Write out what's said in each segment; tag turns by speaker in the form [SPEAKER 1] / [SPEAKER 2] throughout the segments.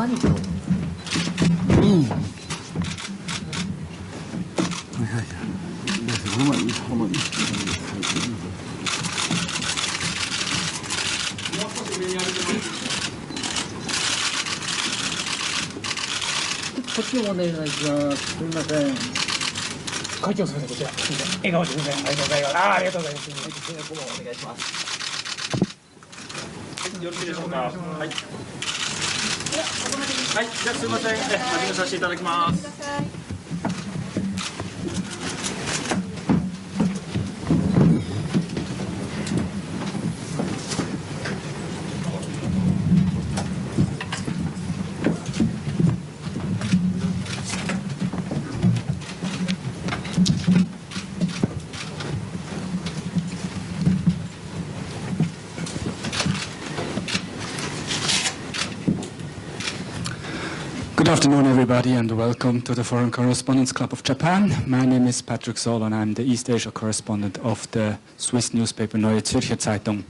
[SPEAKER 1] 何と。こっちもお願いします。すみません。会長すみません、こちら。笑顔でございます。ありがとうございます。ありがとうございます。お願いします。
[SPEAKER 2] よろしいでしょうか。はい。はい、じゃあすみません。始めさせていただきます。
[SPEAKER 3] Good afternoon, everybody, and welcome to the Foreign Correspondents Club of Japan. My name is Patrick Zoll, and I'm the East Asia correspondent of the Swiss newspaper Neue Zürcher Zeitung.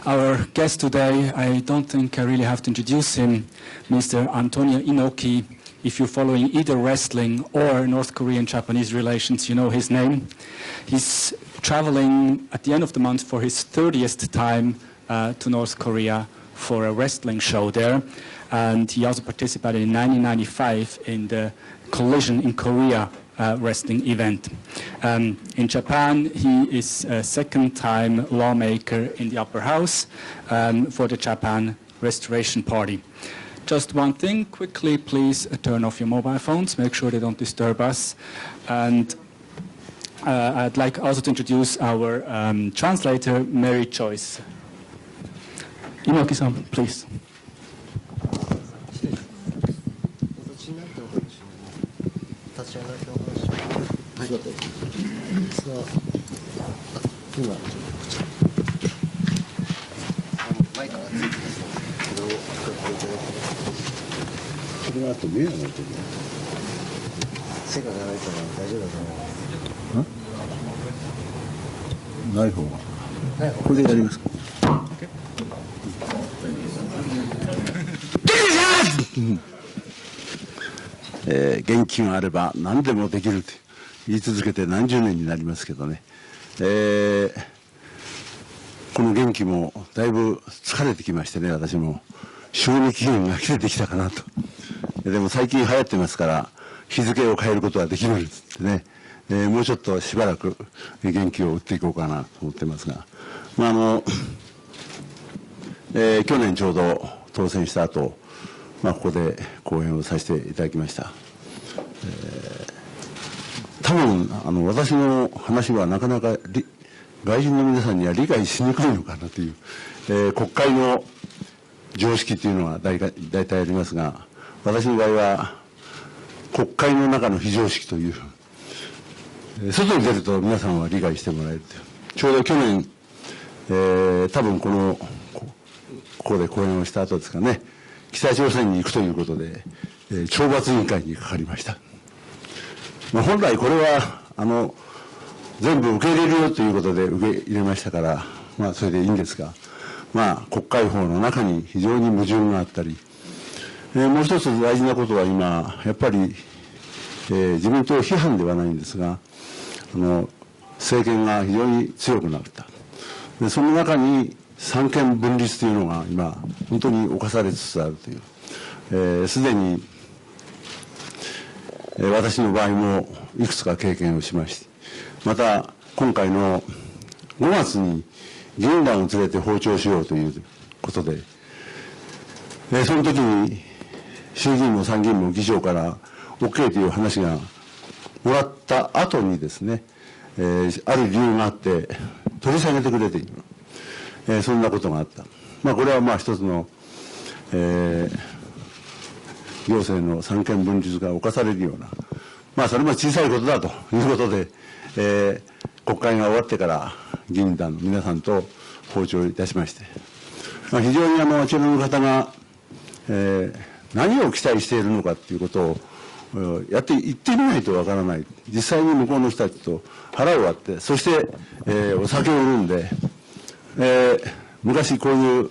[SPEAKER 3] Our guest today, I don't think I really have to introduce him, Mr. Antonio Inoki. If you're following either wrestling or North Korean-Japanese relations, you know his name. He's traveling at the end of the month for his 30th time to North Korea for a wrestling show there. And he also participated in 1995 in the Collision in Korea wrestling event. In Japan, he is a second-time lawmaker in the upper house for the Japan Restoration Party. Just one thing, quickly, please turn off your mobile phones, make sure they don't disturb us. And I'd like also to introduce our translator, Mary Joyce. Inoki-san, please.
[SPEAKER 4] これはあと目がないとね。背が長いから大丈夫だと思う。ない方が。これでやりますか。元気があれば何でもできると言い続けて何十年になりますけどね、この元気もだいぶ疲れてきましてね、私も賞味期限が切れてきたかなと。でも最近流行ってますから日付を変えることはできるんですってね、もうちょっとしばらく元気を打っていこうかなと思ってますが、去年ちょうど当選した後、ここで講演をさせていただきました。多分私の話はなかなか外人の皆さんには理解しにくいのかなという、国会の常識というのは大体ありますが、私の場合は国会の中の非常識という、外に出ると皆さんは理解してもらえるという。ちょうど去年、多分ここで講演をした後ですかね、北朝鮮に行くということで、懲罰委員会にかかりました。本来これは全部受け入れるよということで受け入れましたから、それでいいんですが、国会法の中に非常に矛盾があったり、もう一つ大事なことは今やっぱり、自民党批判ではないんですが、政権が非常に強くなった。でその中に三権分立というのが今本当に侵されつつあるという、すでに、私の場合もいくつか経験をしまして、また今回の5月に議員団を連れて訪朝しようということで、その時に衆議院も参議院も議長から OK という話がもらった後にですね、ある理由があって取り下げてくれている、そんなことがあった。これは一つの、行政の三権分立が侵されるような、それも小さいことだということで、国会が終わってから議員団の皆さんと訪朝いたしまして、非常にあちらの方が、何を期待しているのかということを言ってみないとわからない。実際に向こうの人たちと腹を割って、そして、お酒を飲んで、昔こういう、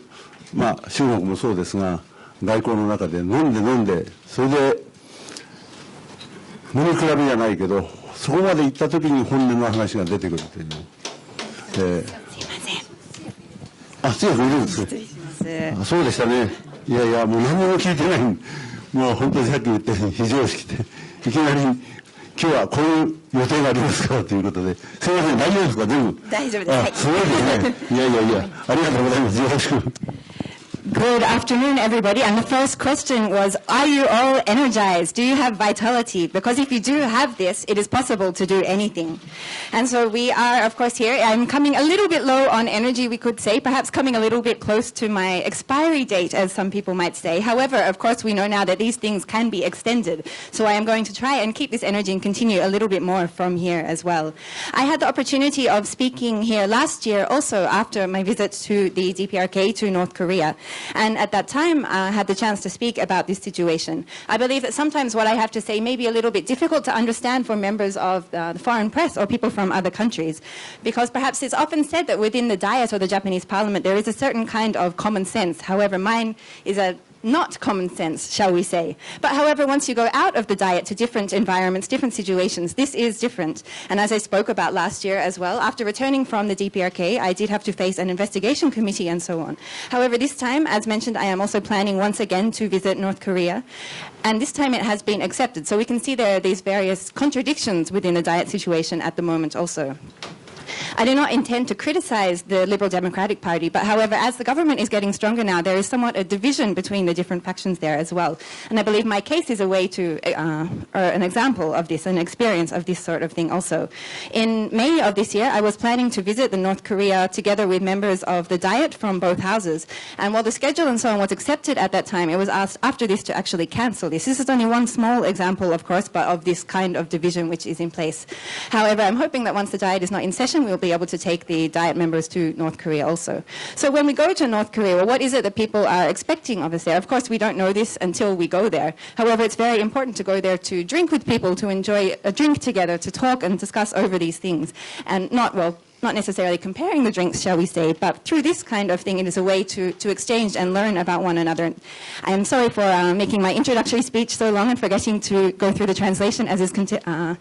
[SPEAKER 4] 中国もそうですが、外交の中で飲んで、それで飲み比べじゃないけど、そこまで行った時に本音の話が出てくるという。
[SPEAKER 5] すいません。
[SPEAKER 4] あ、通訳いるんです
[SPEAKER 5] 失礼します。
[SPEAKER 4] あ、そうでしたね。いやいや、もう何も聞いてない。もう本当にさっき言ったように非常識で、いきなり、今日はこういう予定がありますからということで、すみません、大丈夫ですか、全部。
[SPEAKER 5] 大丈夫です。
[SPEAKER 4] あ、すごいですね。いやいやいや、ありがとうございます。よろしく。
[SPEAKER 5] Good afternoon, everybody. And the first question was, are you all energized? Do you have vitality? Because if you do have this, it is possible to do anything. And so we are, of course, here. I'm coming a little bit low on energy, we could say, perhaps coming a little bit close to my expiry date, as some people might say. However, of course, we know now that these things can be extended. So I am going to try and keep this energy and continue a little bit more from here as well. I had the opportunity of speaking here last year also after my visit to the DPRK to North Korea. And at that time, I had the chance to speak about this situation. I believe that sometimes what I have to say may be a little bit difficult to understand for members of the foreign press or people from other countries, because perhaps it's often said that within the Diet or the Japanese parliament there is a certain kind of common sense. However, mine is a not common sense, shall we say. But however, once you go out of the Diet to different environments, different situations, this is different. And as I spoke about last year as well, after returning from the DPRK, I did have to face an investigation committee and so on. However, this time, as mentioned, I am also planning once again to visit North Korea. And this time it has been accepted. So we can see there are these various contradictions within the Diet situation at the moment also. I do not intend to criticize the Liberal Democratic Party, but however, as the government is getting stronger now, there is somewhat a division between the different factions there as well. And I believe my case is a way to, or an example of this, an experience of this sort of thing also. In May of this year, I was planning to visit the North Korea together with members of the Diet from both houses. And while the schedule and so on was accepted at that time, it was asked after this to actually cancel this. This is only one small example, of course, but of this kind of division which is in place. However, I'm hoping that once the Diet is not in session, we'll be able to take the Diet members to North Korea also. So when we go to North Korea, well, what is it that people are expecting of us there? Of course, we don't know this until we go there. However, it's very important to go there to drink with people, to enjoy a drink together, to talk and discuss over these things. And not necessarily comparing the drinks, shall we say, but through this kind of thing, it is a way to exchange and learn about one another. I am sorry for making my introductory speech so long and forgetting to go through the translation, as is the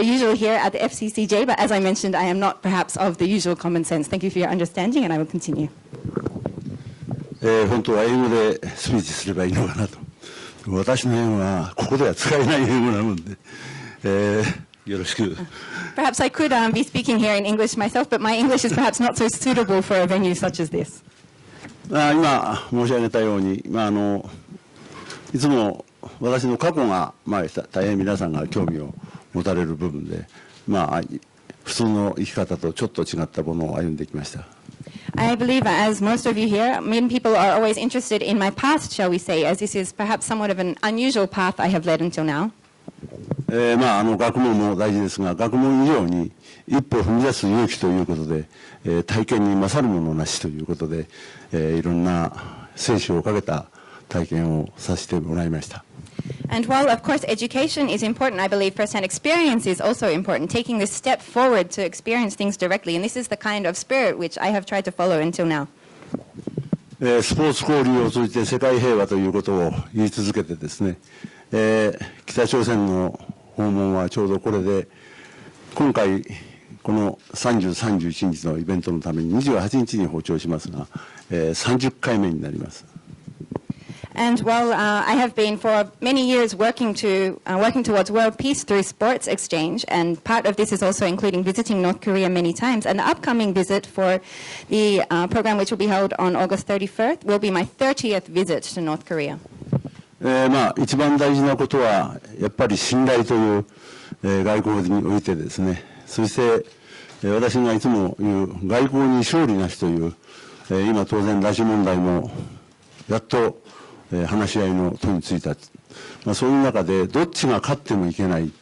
[SPEAKER 5] usual here at the FCCJ, but as I mentioned, I am not perhaps of the usual common sense. Thank you for your understanding, and I will continue.
[SPEAKER 4] 本当は英語でスピーチすればいいのかなと。私の英語はここでは使えない英語なもんで、よろしく。
[SPEAKER 5] Perhaps I could be speaking here in English myself, but my English is perhaps not so suitable for a venue such as this.
[SPEAKER 4] 今申し上げたように、いつも私の過去が、大変皆さんが興味を持たれる部分で、普通の生き方とちょっと違ったものを歩んできました。
[SPEAKER 5] I believe, as most of you here, many people are always interested in my past, shall we say, as this is perhaps somewhat of an unusual path I have led until now.
[SPEAKER 4] 学問も大事ですが、学問以上に一歩踏み出す勇気ということで、体験に勝るものなしということで、いろんな生死をかけた体験をさせてもらいました。
[SPEAKER 5] And while, of course, education is important, I believe first-hand experience is also important, taking this step forward to experience things directly. And this is the kind of spirit which I have tried to follow until now.
[SPEAKER 4] スポーツ交流を通じて世界平和ということを言い続けてですね、北朝鮮の訪問はちょうどこれで、今回この30、31日のイベントのために28日に訪朝しますが、30回目になります。
[SPEAKER 5] And while I have been for many years working towards world peace through sports exchange, and part of this is also including visiting North Korea many times, and the upcoming visit for the program which will be held on August 31st will be my 30th visit to North Korea.
[SPEAKER 4] 一番大事なことはやっぱり信頼という、外交においてですね、そして、私がいつも言う外交に勝利なしという、今当然拉致問題もやっと、話し合いの途についた、そういう中でどっちが勝ってもいけない、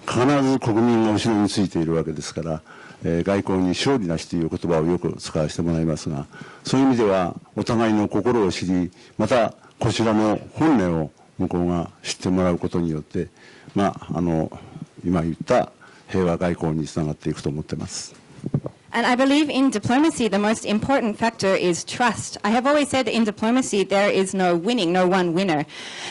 [SPEAKER 4] 必ず国民が後ろについているわけですから、外交に勝利なしという言葉をよく使わせてもらいますが、そういう意味ではお互いの心を知り、またこちらの本音を向こうが知ってもらうことによって、今言った平和外交につながっていくと思っています。
[SPEAKER 5] And I believe in diplomacy, the most important factor is trust. I have always said in diplomacy, there is no winning, no one winner.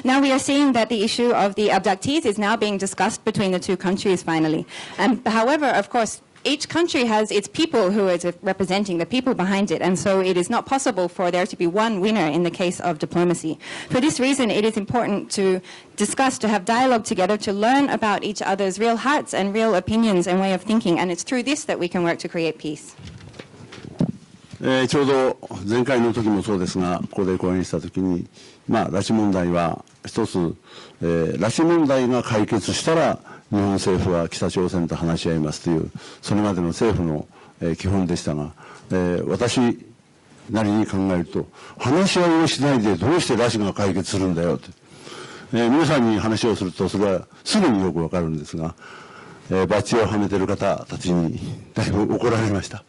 [SPEAKER 5] Now we are seeing that the issue of the abductees is now being discussed between the two countries finally. And however, of course, each country has its people who is representing the people behind it, and so it is not possible for there to be one winner in the case of diplomacy. For this reason, it is important to discuss, to have dialogue together, to learn about each other's real hearts and real opinions and way of thinking, and it's through this that we can work to create peace.
[SPEAKER 4] ちょうど前回の時もそうですが、ここで講演した時に、拉致問題は一つ、拉致問題が解決したら日本政府は北朝鮮と話し合いますという、それまでの政府の、基本でしたが、私なりに考えると、話し合いをしないでどうして拉致が解決するんだよと、皆さんに話をするとそれはすぐによくわかるんですが、バッジをはめている方たちにだいぶ怒られました。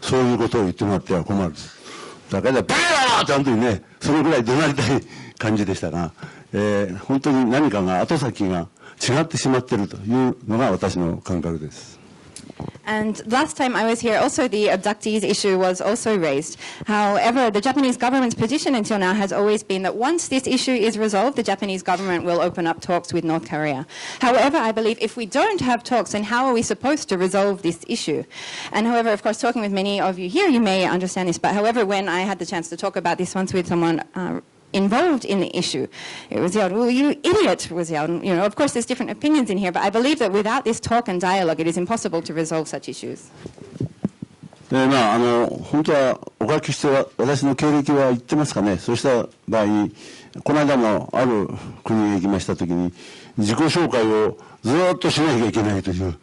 [SPEAKER 4] そういうことを言ってもらっては困る。だからバーッとあの時ね、そのぐらい怒鳴りたい感じでしたが、本当に何かが後先が違ってしまっているというのが私の感覚です。
[SPEAKER 5] And last time I was here, also the abductees issue was also raised. However, the Japanese government's position until now has always been that once this issue is resolved, the Japanese government will open up talks with North Korea. However, I believe if we don't have talks, then how are we supposed to resolve this issue? And however, of course, talking with many of you here, you may understand this. But however, when I had the chance to talk about this once with someone involved in the issue, it was yelled, well, you idiot, was yelled. You know, of course, there's different opinions in here, but I believe that without this talk and dialogue, it is impossible to resolve such issues.
[SPEAKER 4] 本当はお書きしては私の経歴は言ってますかね。そうした場合に、この間もある国へ行きましたときに、自己紹介をずっとしなきゃいけないという、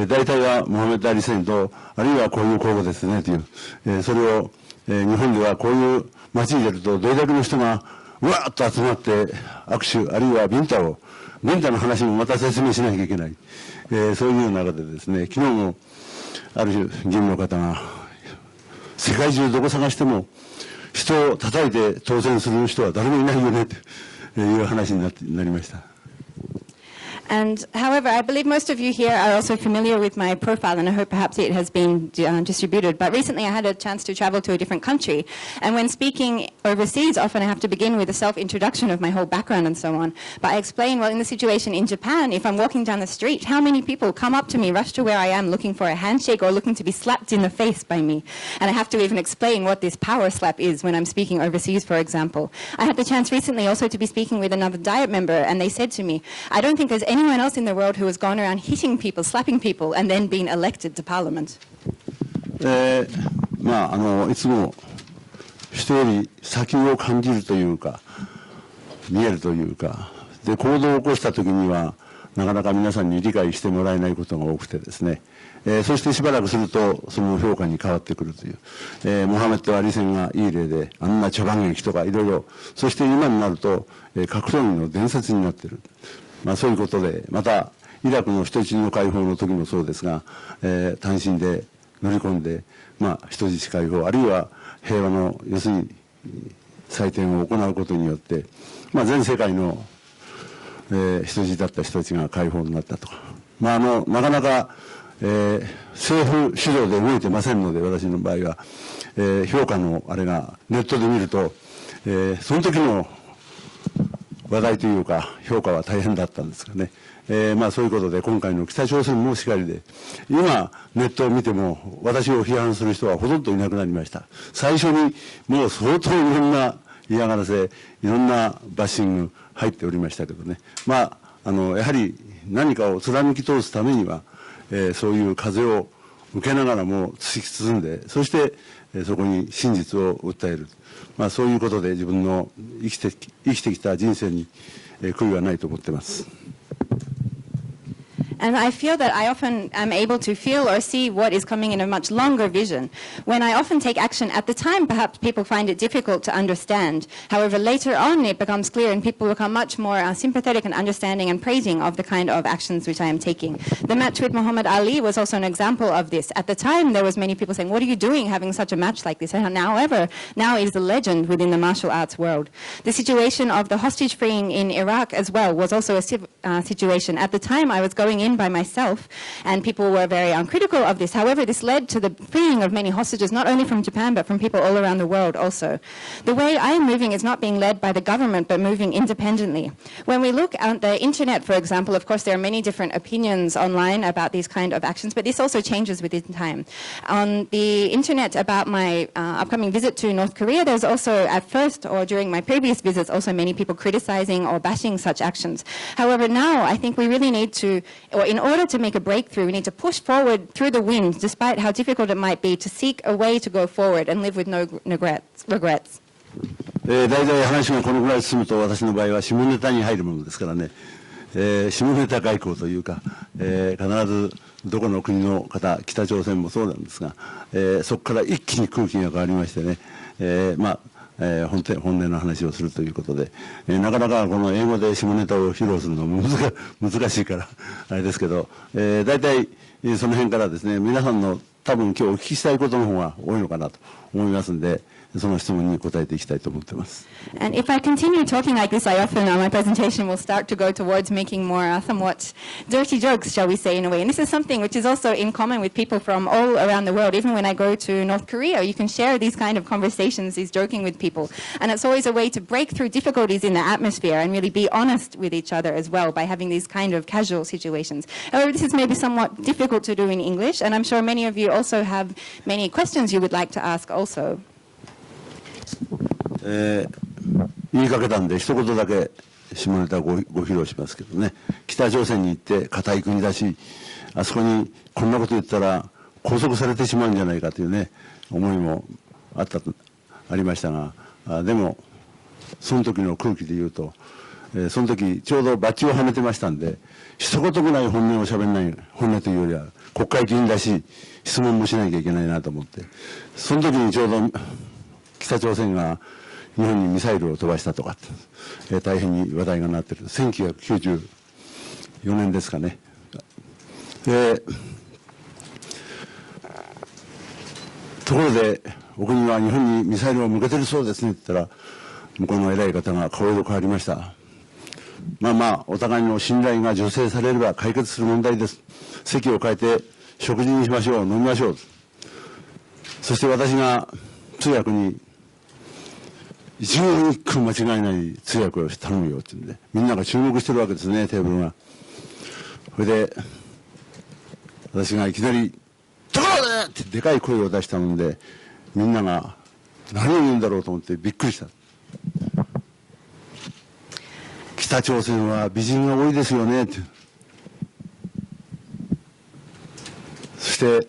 [SPEAKER 4] 大体はモハメド・アリ戦と、あるいはこういう候補ですねという、それを、日本ではこういう街に出るとどれだけの人がうわーっと集まって握手あるいはビンタの話もまた説明しなきゃいけない、そういう中でですね、昨日もある議員の方が世界中どこ探しても人を叩いて当選する人は誰もいないよねという話になりました。
[SPEAKER 5] And however, I believe most of you here are also familiar with my profile, and I hope perhaps it has been distributed. But recently I had a chance to travel to a different country. And when speaking overseas, often I have to begin with a self-introduction of my whole background and so on. But I explain, well, in the situation in Japan, if I'm walking down the street, how many people come up to me, rush to where I am, looking for a handshake or looking to be slapped in the face by me. And I have to even explain what this power slap is when I'm speaking overseas, for example. I had the chance recently also to be speaking with another Diet member, and they said to me, I don't think there's anyone else in the world who has gone around hitting people, slapping people, and then been elected to parliament.
[SPEAKER 4] いつも人より先を感じるというか、見えるというか、で行動を起こした時にはなかなか皆さんに理解してもらえないことが多くてですね、そしてしばらくするとその評価に変わってくるという、モハメッド・アリ戦がいい例で、あんな茶番劇とかいろいろ、そして今になると、格闘技の伝説になっている。そういうことで、またイラクの人質の解放の時もそうですが、単身で乗り込んで、人質解放あるいは平和の要するに祭典を行うことによって、全世界の、人質だった人たちが解放になったとか、なかなか、政府主導で動いてませんので、私の場合は、評価のあれがネットで見ると、その時の話題というか評価は大変だったんですがね、そういうことで今回の北朝鮮もしかりで、今ネットを見ても私を批判する人はほとんどいなくなりました。最初にもう相当いろんな嫌がらせ、いろんなバッシング入っておりましたけどね、やはり何かを貫き通すためには、そういう風を受けながらも突き進んで、そしてそこに真実を訴える、そういうことで自分の生きてきた人生に悔いはないと思っています。
[SPEAKER 5] And I feel that I often am able to feel or see what is coming in a much longer vision. When I often take action at the time, perhaps people find it difficult to understand. However, later on it becomes clear and people become much more sympathetic and understanding and praising of the kind of actions which I am taking. The match with Muhammad Ali was also an example of this. At the time, there was many people saying, what are you doing having such a match like this? And however, now it is a legend within the martial arts world. The situation of the hostage freeing in Iraq as well was also a situation. At the time, I was going in done by myself, and people were very uncritical of this. However, this led to the freeing of many hostages, not only from Japan, but from people all around the world also. The way I am moving is not being led by the government, but moving independently. When we look at the internet, for example, of course, there are many different opinions online about these kind of actions, but this also changes within time. On the internet about my upcoming visit to North Korea, there's also at first or during my previous visits also many people criticizing or bashing such actions. However, now I think we really need to, or in order to make a breakthrough, we need to push forward through the wind, despite how difficult it might be, to seek a way to go forward and live with no regrets.
[SPEAKER 4] 大体話がこのぐらい進むと私の場合は下ネタに入るものですからね、下ネタ外交というか、必ずどこの国の方、北朝鮮もそうなんですが、そこから一気に空気が変わりましてね、本音の話をするということで、なかなかこの英語で下ネタを披露するのも難しいからあれですけど、大体その辺からですね、皆さんの多分今日お聞きしたいことの方が多いのかなと思いますんで、その質問に答えていきたいと思っています。
[SPEAKER 5] And if I continue talking like this, I often, my presentation will start to go towards making more somewhat dirty jokes, shall we say, in a way. And this is something which is also in common with people from all around the world. Even when I go to North Korea, you can share these kind of conversations, these joking with people. And it's always a way to break through difficulties in the atmosphere and really be honest with each other as well by having these kind of casual situations. However, this is maybe somewhat difficult to do in English, and I'm sure many of you also have many questions you would like to ask also.
[SPEAKER 4] 言いかけたんで一言だけ下ネタをご披露しますけどね、北朝鮮に行って固い国だし、あそこにこんなこと言ったら拘束されてしまうんじゃないかというね思いもありましたが、でもその時の空気で言うと、その時ちょうどバッジをはめてましたんで、一言もない本音をしゃべらない、本音というよりは国会議員だし質問もしなきゃいけないなと思って、その時にちょうど北朝鮮が日本にミサイルを飛ばしたとか、大変に話題がなっている1994年ですかね。ところでお国は日本にミサイルを向けてるそうですねって言ったら、向こうの偉い方が顔色変わりました。お互いの信頼が醸成されれば解決する問題です。席を変えて食事にしましょう、飲みましょう。そして私が通訳に一言一句間違いない通訳を頼むよって言うんで、みんなが注目してるわけですね、テーブルが。それで私がいきなり「ところで!」ってでかい声を出したもんで、みんなが何を言うんだろうと思ってびっくりした。北朝鮮は美人が多いですよねって。そして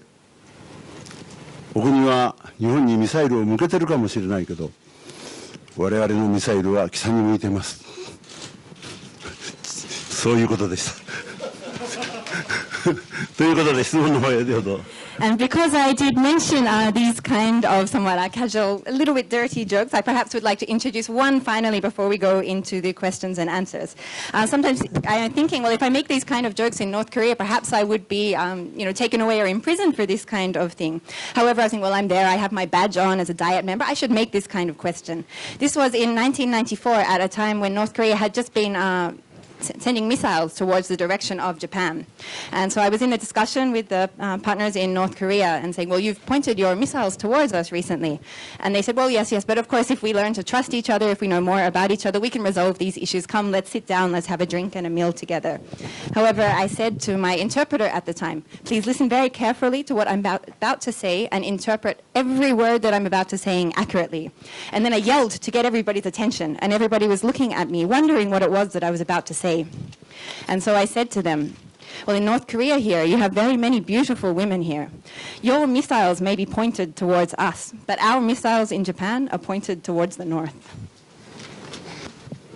[SPEAKER 4] お国は日本にミサイルを向けてるかもしれないけど、我々のミサイルは北に向いています。そういうことでした。ということで質問の方へどうぞ。
[SPEAKER 5] And because I did mention these kind of somewhat casual, a little bit dirty jokes, I perhaps would like to introduce one finally before we go into the questions and answers. Sometimes I'm thinking, well, if I make these kind of jokes in North Korea, perhaps I would be, taken away or imprisoned for this kind of thing. However, I think, well, I'm there, I have my badge on as a Diet member, I should make this kind of question. This was in 1994 at a time when North Korea had just been sending missiles towards the direction of Japan. And so I was in a discussion with the partners in North Korea and saying, well, you've pointed your missiles towards us recently. And they said, well, yes, but of course, if we learn to trust each other, if we know more about each other, we can resolve these issues. Come, let's sit down, let's have a drink and a meal together. However, I said to my interpreter at the time, please listen very carefully to what I'm about to say and interpret every word that I'm about to say accurately. And then I yelled to get everybody's attention, and everybody was looking at me, wondering what it was that I was about to say. And so I said to them, well, in North Korea here, you have very many beautiful women here. Your missiles may be pointed towards us, but our missiles in Japan are pointed towards the north.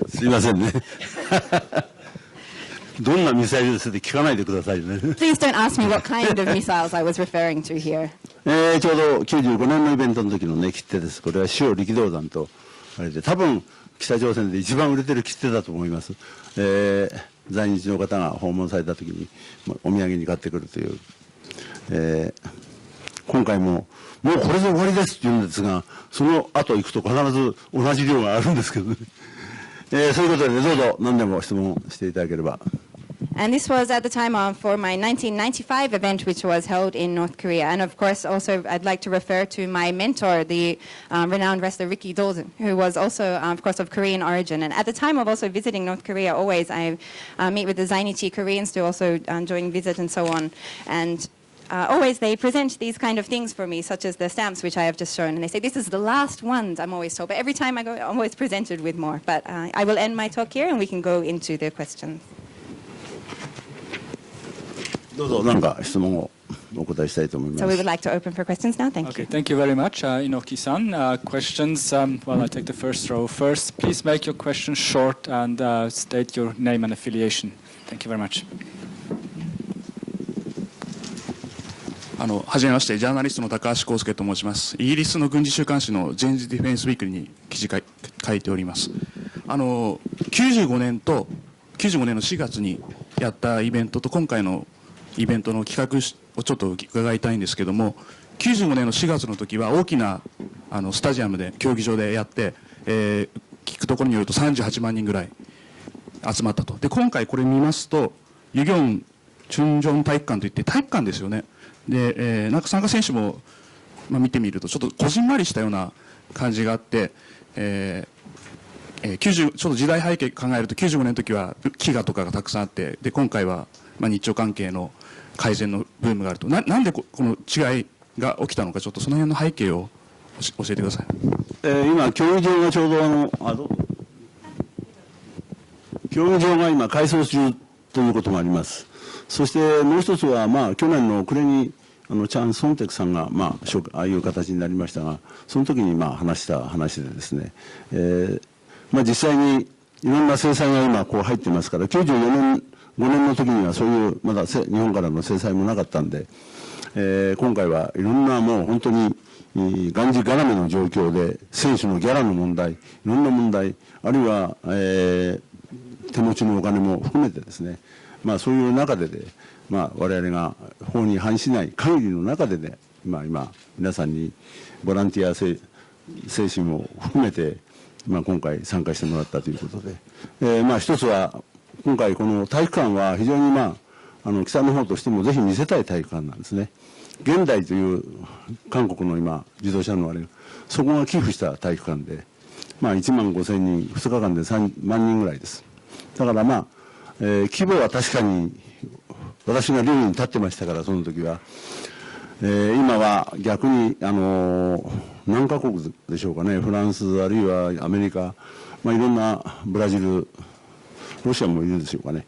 [SPEAKER 4] すいませんね。どんなミサイルですって聞かないでくださいね。
[SPEAKER 5] Please don't ask me what kind of missiles I was referring to here.
[SPEAKER 4] ちょうど95年のイベントの時のね切手です。これは塩力道山とあれで、多分北朝鮮で一番売れてる切手だと思います。在日の方が訪問された時にお土産に買ってくるという、今回ももうこれで終わりですって言うんですが、その後行くと必ず同じ量があるんですけどね。そういうことでどうぞ何でも質問していただければ。
[SPEAKER 5] And this was at the time for my 1995 event, which was held in North Korea. And of course, also, I'd like to refer to my mentor, the renowned wrestler Ricky Dolden, who was also, of course, of Korean origin. And at the time of also visiting North Korea, always I meet with the Zainichi Koreans to also join visit and so on. And always they present these kind of things for me, such as the stamps, which I have just shown. And they say, this is the last ones, I'm always told. But every time I go, I'm always presented with more. But I will end my talk here, and we can go into the questions.
[SPEAKER 4] どうぞ何か質問をお答えしたいと思います。
[SPEAKER 5] So we would like to open for questions now. Thank
[SPEAKER 3] Okay,
[SPEAKER 5] you.
[SPEAKER 3] thank you very much, Inoki-san. Questions, well, I take the first row first. Please make your question short and state your name and affiliation. Thank you very much.
[SPEAKER 6] はじめまして、ジャーナリストの高橋康介と申します。イギリスの軍事週刊誌のジェンズ・ディフェンス・ウィークリーに記事書いております。95年の4月にやったイベントと今回のイベントの企画をちょっと伺いたいんですけども、95年の4月の時は大きなスタジアムで競技場でやって、聞くところによると38万人ぐらい集まったと。で今回これ見ますとユギョンチュンジョン体育館といって体育館ですよね。で、なんか参加選手も、見てみるとちょっとこじんまりしたような感じがあって、ちょっと時代背景考えると95年の時は飢餓とかがたくさんあって、で今回は、日朝関係の改善のブームがあると。なんでこの違いが起きたのか、ちょっとその辺の背景を教えてください。
[SPEAKER 4] 今競技場がちょうど競技場が今改装中ということがあります。そしてもう一つは、去年の暮れにチャン・ソンテクさんが、ああいう形になりましたが、その時に話した話でですね、実際にいろんな制裁が今こう入ってますから、94年5年の時にはそういうまだ日本からの制裁もなかったんで、今回はいろんなもう本当にがんじがらめの状況で選手のギャラの問題、いろんな問題、あるいは、手持ちのお金も含めてですね、そういう中で我々が法に反しない限りの中でね、今皆さんにボランティア精神も含めて、今回参加してもらったということで、一つは今回この体育館は非常に北の方としてもぜひ見せたい体育館なんですね。現代という韓国の今自動車のあれ、そこが寄付した体育館で、1万5千人、2日間で3万人ぐらいです。だから規模は確かに私が寮に立ってましたから、その時は、今は逆に何カ国でしょうかね、フランスあるいはアメリカ、いろんなブラジル、ロシアもいるでしょうかね、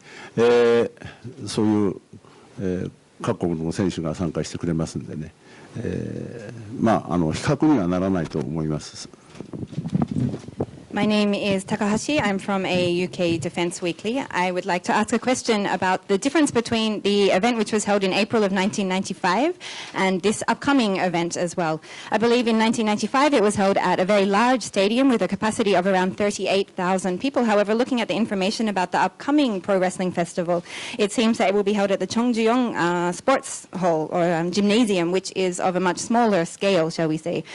[SPEAKER 4] そういう、各国の選手が参加してくれますんでね、比較にはならないと思います。
[SPEAKER 5] My name is Takahashi. I'm from a UK Defence Weekly. I would like to ask a question about the difference between the event which was held in April of 1995 and this upcoming event as well. I believe in 1995 it was held at a very large stadium with a capacity of around 38,000 people. However, looking at the information about the upcoming Pro Wrestling Festival, it seems that it will be held at the Cheongju-yong Sports Hall or Gymnasium, which is of a much smaller scale, shall we say.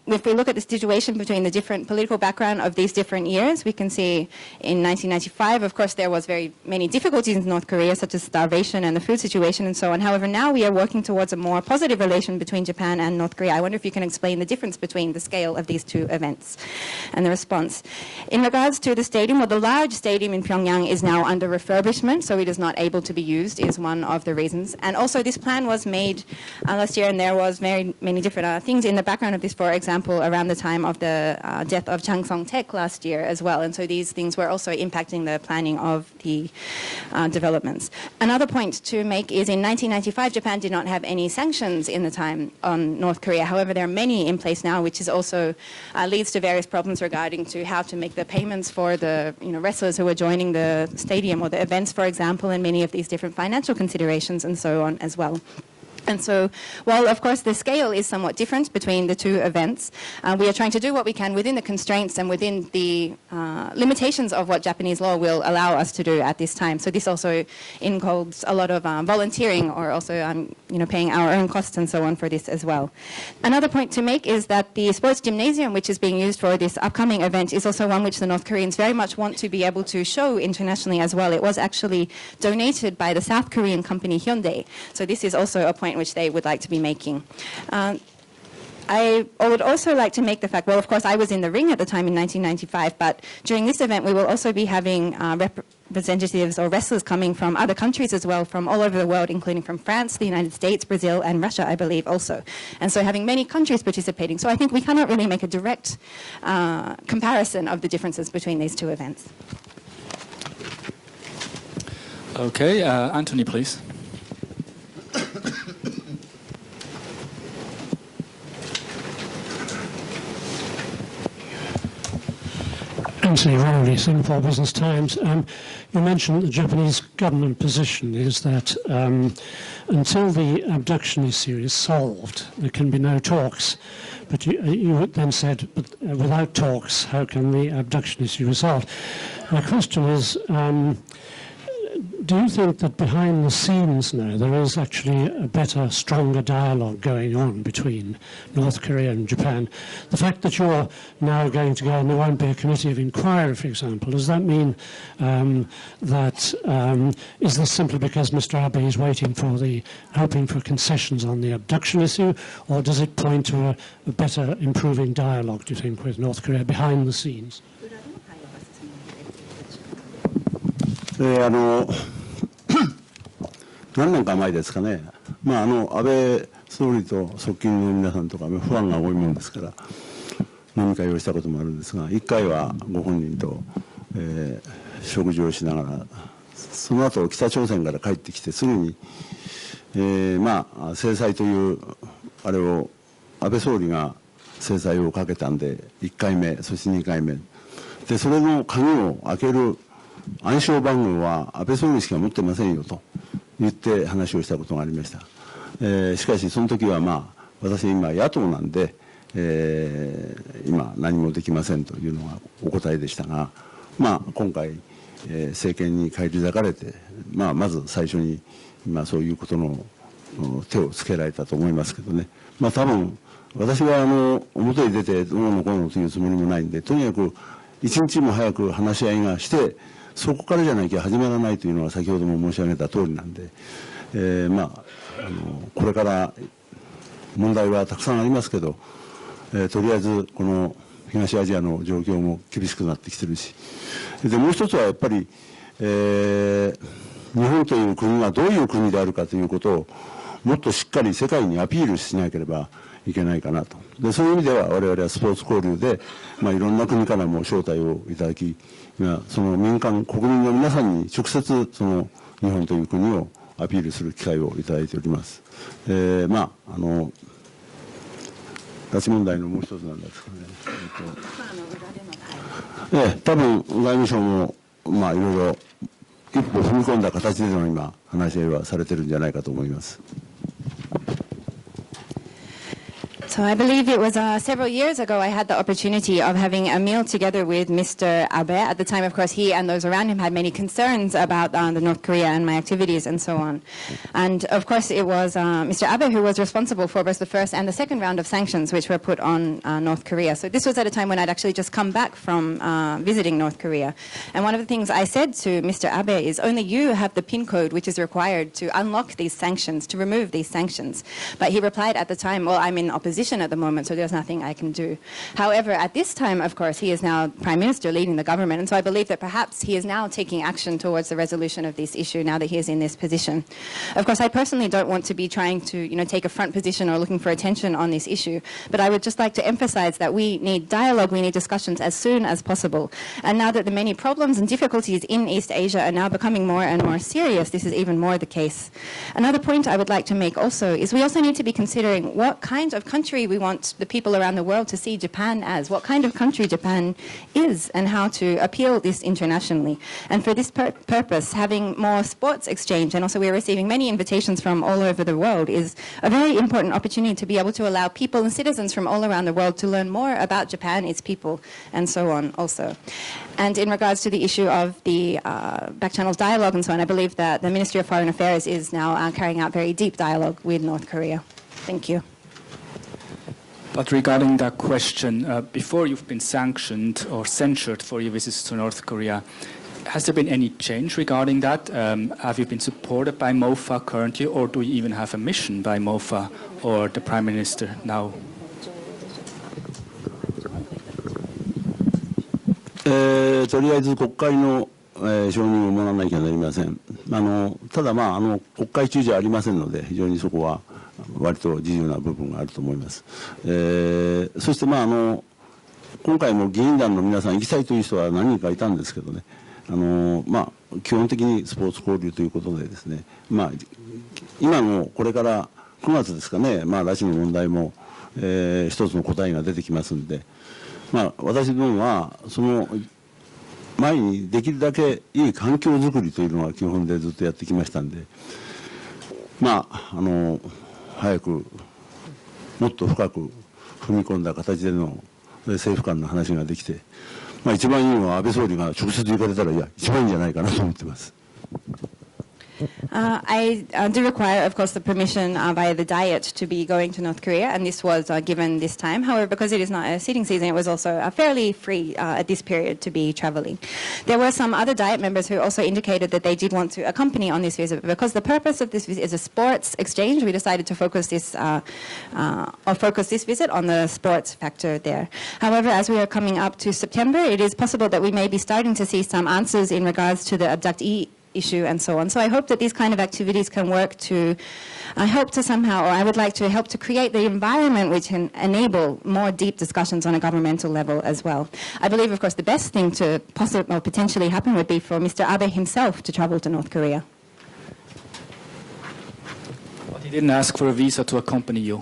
[SPEAKER 5] If we look at the situation between the different political background of these different years, we can see in 1995, of course, there was very many difficulties in North Korea, such as starvation and the food situation and so on. However, now we are working towards a more positive relation between Japan and North Korea. I wonder if you can explain the difference between the scale of these two events and the response. In regards to the stadium, well, the large stadium in Pyongyang is now under refurbishment, so it is not able to be used, is one of the reasons. And also, this plan was made last year, and there was very many different things in the background of this, for example, around the time of the death of Chang Song-taek last year as well. And so these things were also impacting the planning of the developments. Another point to make is in 1995, Japan did not have any sanctions in the time on North Korea. However, there are many in place now, which is also leads to various problems regarding to how to make the payments for the wrestlers who are joining the stadium or the events, for example, and many of these different financial considerations and so on as well. And so, while of course the scale is somewhat different between the two events, we are trying to do what we can within the constraints and within the limitations of what Japanese law will allow us to do at this time. So this also involves a lot of volunteering, or also paying our own costs and so on for this as well. Another point to make is that the sports gymnasium which is being used for this upcoming event is also one which the North Koreans very much want to be able to show internationally as well. It was actually donated by the South Korean company Hyundai. So this is also a point which they would like to be making. I would also like to make the fact, well, of course, I was in the ring at the time in 1995, but during this event, we will also be having representatives or wrestlers coming from other countries as well, from all over the world, including from France, the United States, Brazil, and Russia, I believe, also. And so having many countries participating. So I think we cannot really make a direct comparison of the differences between these two events.
[SPEAKER 3] Okay, Anthony, please.
[SPEAKER 7] Anthony Rowley, Singapore Business Times. You mentioned the Japanese government position is that until the abduction issue is solved, there can be no talks. But you then said, but without talks, how can the abduction issue be resolved? My question is, do you think that behind the scenes now there is actually a better, stronger dialogue going on between North Korea and Japan? The fact that you're now going to go and there won't be a committee of inquiry, for example, does that mean is this simply because Mr. Abe is hoping for concessions on the abduction issue, or does it point to a better, improving dialogue, do you think, with North Korea behind the scenes?
[SPEAKER 4] 何年か前ですかね、安倍総理と側近の皆さんとか不安が多いもんですから飲み会をしたこともあるんですが、1回はご本人と、食事をしながら、その後北朝鮮から帰ってきてすぐに、制裁というあれを安倍総理が制裁をかけたんで1回目、そして2回目で、それの鍵を開ける暗証番号は安倍総理しか持ってませんよと言って話をしたことがありました。しかしその時は私今野党なんで、今何もできませんというのがお答えでしたが、今回、政権に返り咲かれて、まず最初にそういうことの手をつけられたと思いますけどね。多分私は表に出てどうのこうのというつもりもないんで、とにかく一日も早く話し合いがしてそこからじゃなきゃ始まらないというのは先ほども申し上げた通りなんで、これから問題はたくさんありますけど、とりあえずこの東アジアの状況も厳しくなってきてるし、でもう一つはやっぱり、日本という国がどういう国であるかということをもっとしっかり世界にアピールしなければいけないかなと。でそういう意味では我々はスポーツ交流で、いろんな国からも招待をいただき、その民間国民の皆さんに直接その日本という国をアピールする機会をいただいております。拉致問題のもう一つなんですかね。多分外務省もいろいろ一歩踏み込んだ形での今話し合いはされてるんじゃないかと思います。
[SPEAKER 5] So I believe it was several years ago I had the opportunity of having a meal together with Mr. Abe. At the time, of course, he and those around him had many concerns about the North Korea and my activities and so on. And of course, it was Mr. Abe who was responsible for both the first and the second round of sanctions which were put on North Korea. So this was at a time when I'd actually just come back from visiting North Korea. And one of the things I said to Mr. Abe is only you have the PIN code which is required to unlock these sanctions, to remove these sanctions. But he replied at the time, well, I'm in opposition at the moment, so there's nothing I can do. However, at this time, of course, he is now Prime Minister leading the government, and so I believe that perhaps he is now taking action towards the resolution of this issue now that he is in this position. Of course, I personally don't want to be trying to, take a front position or looking for attention on this issue, but I would just like to emphasize that we need dialogue, we need discussions as soon as possible. And now that the many problems and difficulties in East Asia are now becoming more and more serious, this is even more the case. Another point I would like to make also is we also need to be considering what kinds of countries country we want the people around the world to see Japan as, what kind of country Japan is, and how to appeal this internationally. And for this purpose, having more sports exchange, and also we're receiving many invitations from all over the world, is a very important opportunity to be able to allow people and citizens from all around the world to learn more about Japan, its people, and so on also. And in regards to the issue of the back-channels dialogue and so on, I believe that the Ministry of Foreign Affairs is now carrying out very deep dialogue with North Korea. Thank you.
[SPEAKER 3] But regarding that question, before you've been sanctioned or censured for your visits to North Korea, has there been any change regarding that? Have you been supported by MOFA currently, or do you even have a mission by MOFA or the Prime Minister now?
[SPEAKER 4] とりあえず国会の、承認をもらわなきゃなりません。ただ、国会中じゃありませんので、非常にそこは割と自由な部分があると思います。そして、今回も議員団の皆さん、行きたいという人は何人かいたんですけどね、基本的にスポーツ交流ということでですね、今のこれから9月ですかね、拉致の問題も、一つの答えが出てきますんで、私どもはその前にできるだけいい環境づくりというのが基本でずっとやってきましたんで、早くもっと深く踏み込んだ形での政府間の話ができて、一番いいのは安倍総理が直接言われたら一番いいんじゃないかなと思ってます。
[SPEAKER 5] I do require, of course, the permission via the Diet to be going to North Korea, and this was given this time. However, because it is not a sitting season, it was also fairly free at this period to be traveling. There were some other Diet members who also indicated that they did want to accompany on this visit, but because the purpose of this visit is a sports exchange, we decided to focus this visit on the sports factor there. However, as we are coming up to September, it is possible that we may be starting to see some answers in regards to the abductee issue and so on. So I hope that these kind of activities can work to, I hope to somehow, or I would like to help to create the environment which can enable more deep discussions on a governmental level as well. I believe, of course, the best thing to possibly or potentially happen would be for Mr. Abe himself to travel to North Korea.
[SPEAKER 3] But he didn't ask for a visa to accompany you.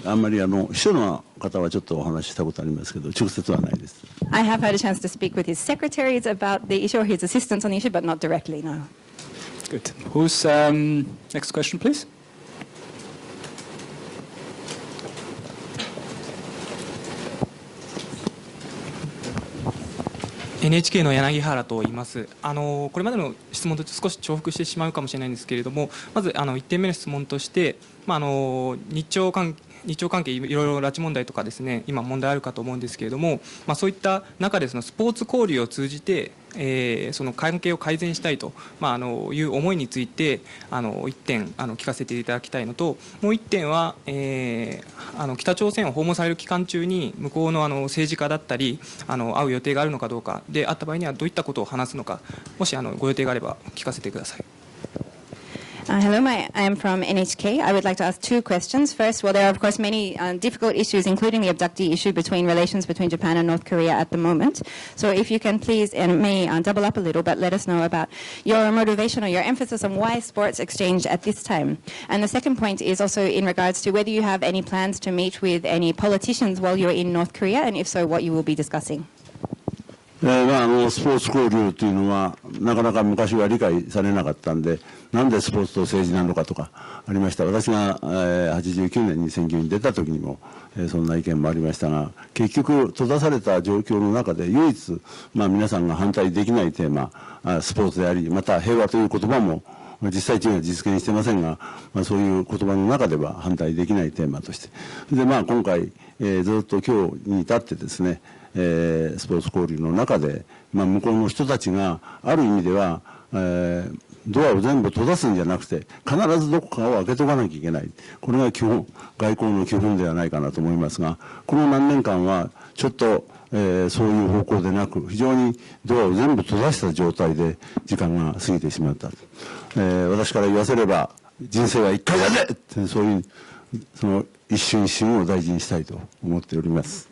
[SPEAKER 4] あんまり秘書の方はちょっとお話ししたことありますけど、直接はないです。
[SPEAKER 5] I have had a chance to speak with his secretaries about the issue or his assistants on the issue, but not directly, no.
[SPEAKER 3] Good. Who's next question, please?
[SPEAKER 8] NHK の柳原と言います。これまでの質問と少し重複してしまうかもしれないんですけれども、まず1点目の質問として、日朝関係いろいろ拉致問題とかですね、今問題あるかと思うんですけれども、そういった中でそのスポーツ交流を通じて、その関係を改善したいと、いう思いについて1点聞かせていただきたいのと、もう1点は、北朝鮮を訪問される期間中に向こうの政治家だったり会う予定があるのかどうかであった場合にはどういったことを話すのか、もしご予定があれば聞かせてください。
[SPEAKER 5] Hello, I am from NHK. I would like to ask two questions. First, well, there are, of course, many difficult issues, including the abductee issue between relations between Japan and North Korea at the moment. So if you can please, and may double up a little, but let us know about your motivation or your emphasis on why sports exchange at this time. And the second point is also in regards to whether you have any plans to meet with any politicians while you're in North Korea, and if so, what you will be discussing.
[SPEAKER 4] スポーツ交流というのはなかなか昔は理解されなかったんで、なんでスポーツと政治なのかとかありました。私が89年に選挙に出た時にもそんな意見もありましたが、結局閉ざされた状況の中で唯一、皆さんが反対できないテーマ、スポーツであり、また平和という言葉も実際には実現していませんが、そういう言葉の中では反対できないテーマとして、で今回、ずっと今日に至ってですね、スポーツ交流の中で、向こうの人たちがある意味では、ドアを全部閉ざすんじゃなくて必ずどこかを開けとかなきゃいけない、これが基本、外交の基本ではないかなと思いますが、この何年間はちょっと、そういう方向でなく、非常にドアを全部閉ざした状態で時間が過ぎてしまった、私から言わせれば人生は一回だぜって、そういうその一瞬一瞬を大事にしたいと思っております。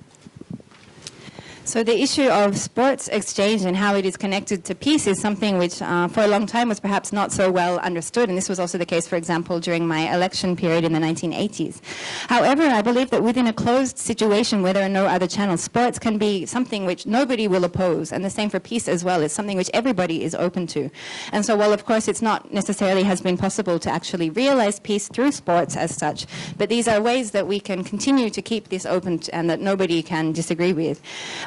[SPEAKER 5] So the issue of sports exchange and how it is connected to peace is something which for a long time was perhaps not so well understood, and this was also the case, for example, during my election period in the 1980s. However, I believe that within a closed situation where there are no other channels, sports can be something which nobody will oppose, and the same for peace as well. It's something which everybody is open to. And so while of course it's not necessarily has been possible to actually realize peace through sports as such, but these are ways that we can continue to keep this open and that nobody can disagree with.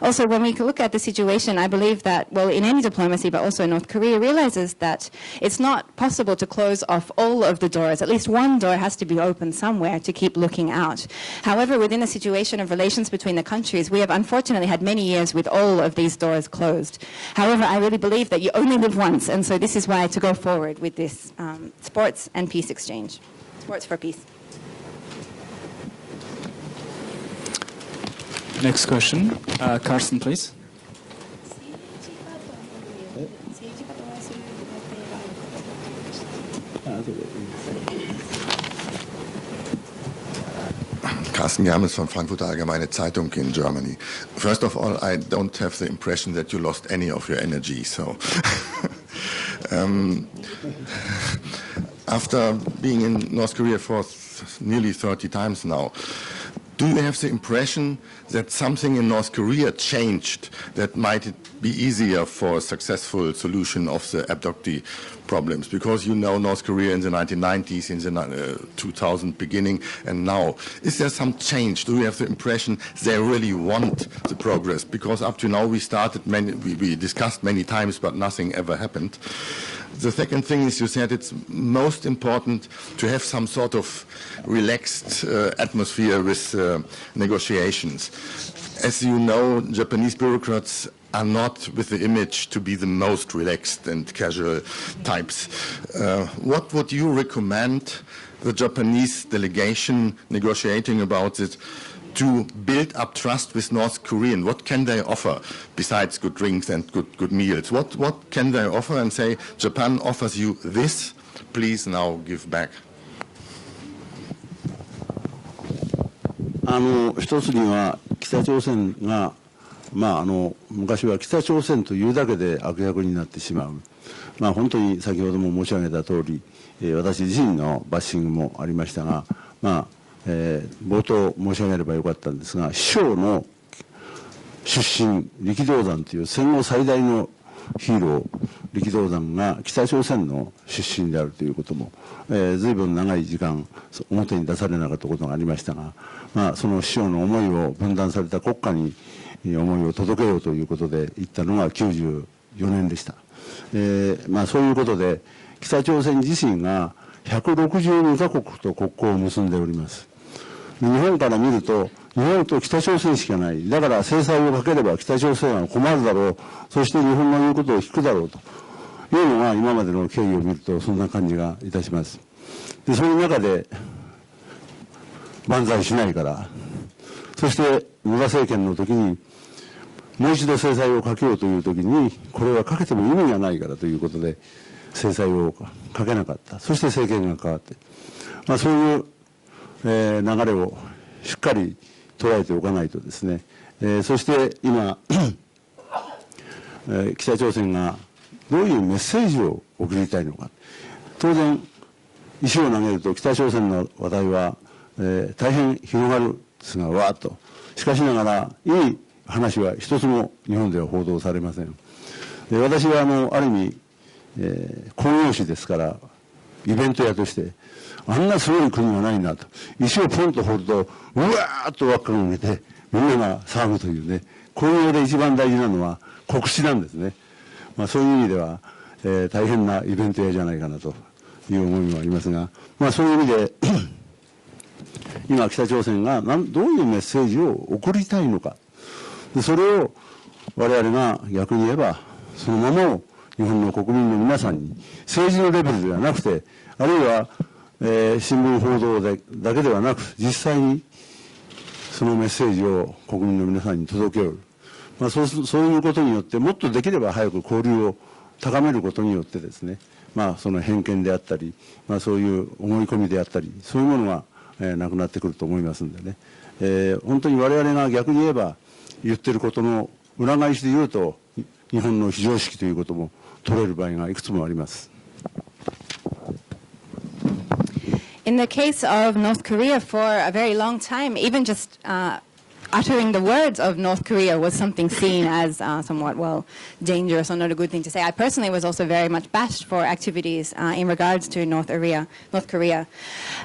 [SPEAKER 5] Also, when we look at the situation, I believe that, well, in any diplomacy, but also North Korea realizes that it's not possible to close off all of the doors. At least one door has to be open somewhere to keep looking out. However, within the situation of relations between the countries, we have unfortunately had many years with all of these doors closed. However, I really believe that you only live once, and so this is why to go forward with this sports and peace exchange. Sports for peace.
[SPEAKER 3] Next question. Carson, please.
[SPEAKER 9] Carsten Germes from Frankfurter Allgemeine Zeitung in Germany. First of all, I don't have the impression that you lost any of your energy. So, after being in North Korea for nearly 30 times now, do you have the impression that something in North Korea changed that might be easier for a successful solution of the abductee problems? Because you know North Korea in the 1990s, in the 2000 beginning, and now. Is there some change? Do you have the impression they really want the progress? Because up to now we discussed many times, but nothing ever happened. The second thing is, you said it's most important to have some sort of relaxed atmosphere with negotiations. As you know, Japanese bureaucrats are not with the image to be the most relaxed and casual types. What would you recommend the Japanese delegation negotiating about it to build up trust with North Korean? What can they offer besides good drinks and good meals? What can they offer and say, Japan offers you this, please now give back?
[SPEAKER 4] 一つには北朝鮮が、昔は北朝鮮というだけで悪役になってしまう、本当に先ほども申し上げた通り、私自身のバッシングもありましたが、冒頭申し上げればよかったんですが、師匠の出身力道山という戦後最大のヒーロー力道山が北朝鮮の出身であるということも、随分長い時間表に出されなかったことがありましたが、その師匠の思いを分断された国家に思いを届けようということで行ったのが94年でした。そういうことで北朝鮮自身が162カ国と国交を結んでおります。日本から見ると日本と北朝鮮しかない。だから制裁をかければ北朝鮮は困るだろう。そして日本の言うことを聞くだろうというのが今までの経緯を見るとそんな感じがいたします。で、そういう中で万歳しないから、そして野田政権の時にもう一度制裁をかけようという時にこれはかけても意味がないからということで制裁をかけなかった。そして政権が変わって、そういう、流れをしっかり捉えておかないとですね、そして今、北朝鮮がどういうメッセージを送りたいのか。当然石を投げると北朝鮮の話題は、大変広がるんですが、わーっと。しかしながらいい話は一つも日本では報道されません。で、私はある意味、工業士ですからイベント屋としてあんなすごい国はないなと。石をポンと掘るとうわーっと輪っかを埋めてみんなが騒ぐというね、工業で一番大事なのは国士なんですね。そういう意味では、大変なイベント屋じゃないかなという思いもありますが、そういう意味で今北朝鮮がどういうメッセージを送りたいのか。で、それを我々が逆に言えばそのままを日本の国民の皆さんに政治のレベルではなくて、あるいは、新聞報道だけではなく実際にそのメッセージを国民の皆さんに届ける、そういうことによってもっとできれば早く交流を高めることによってですね、その偏見であったり、そういう思い込みであったり、そういうものが、なくなってくると思いますんでね、本当に我々が逆に言えば言ってることの裏返しで言うと日本の非常識ということも取れる場合がいくつもあります。
[SPEAKER 5] In the case of North Korea, for a very long time, even just uttering the words of North Korea was something seen as somewhat, well, dangerous or not a good thing to say. I personally was also very much bashed for activities in regards to North Korea.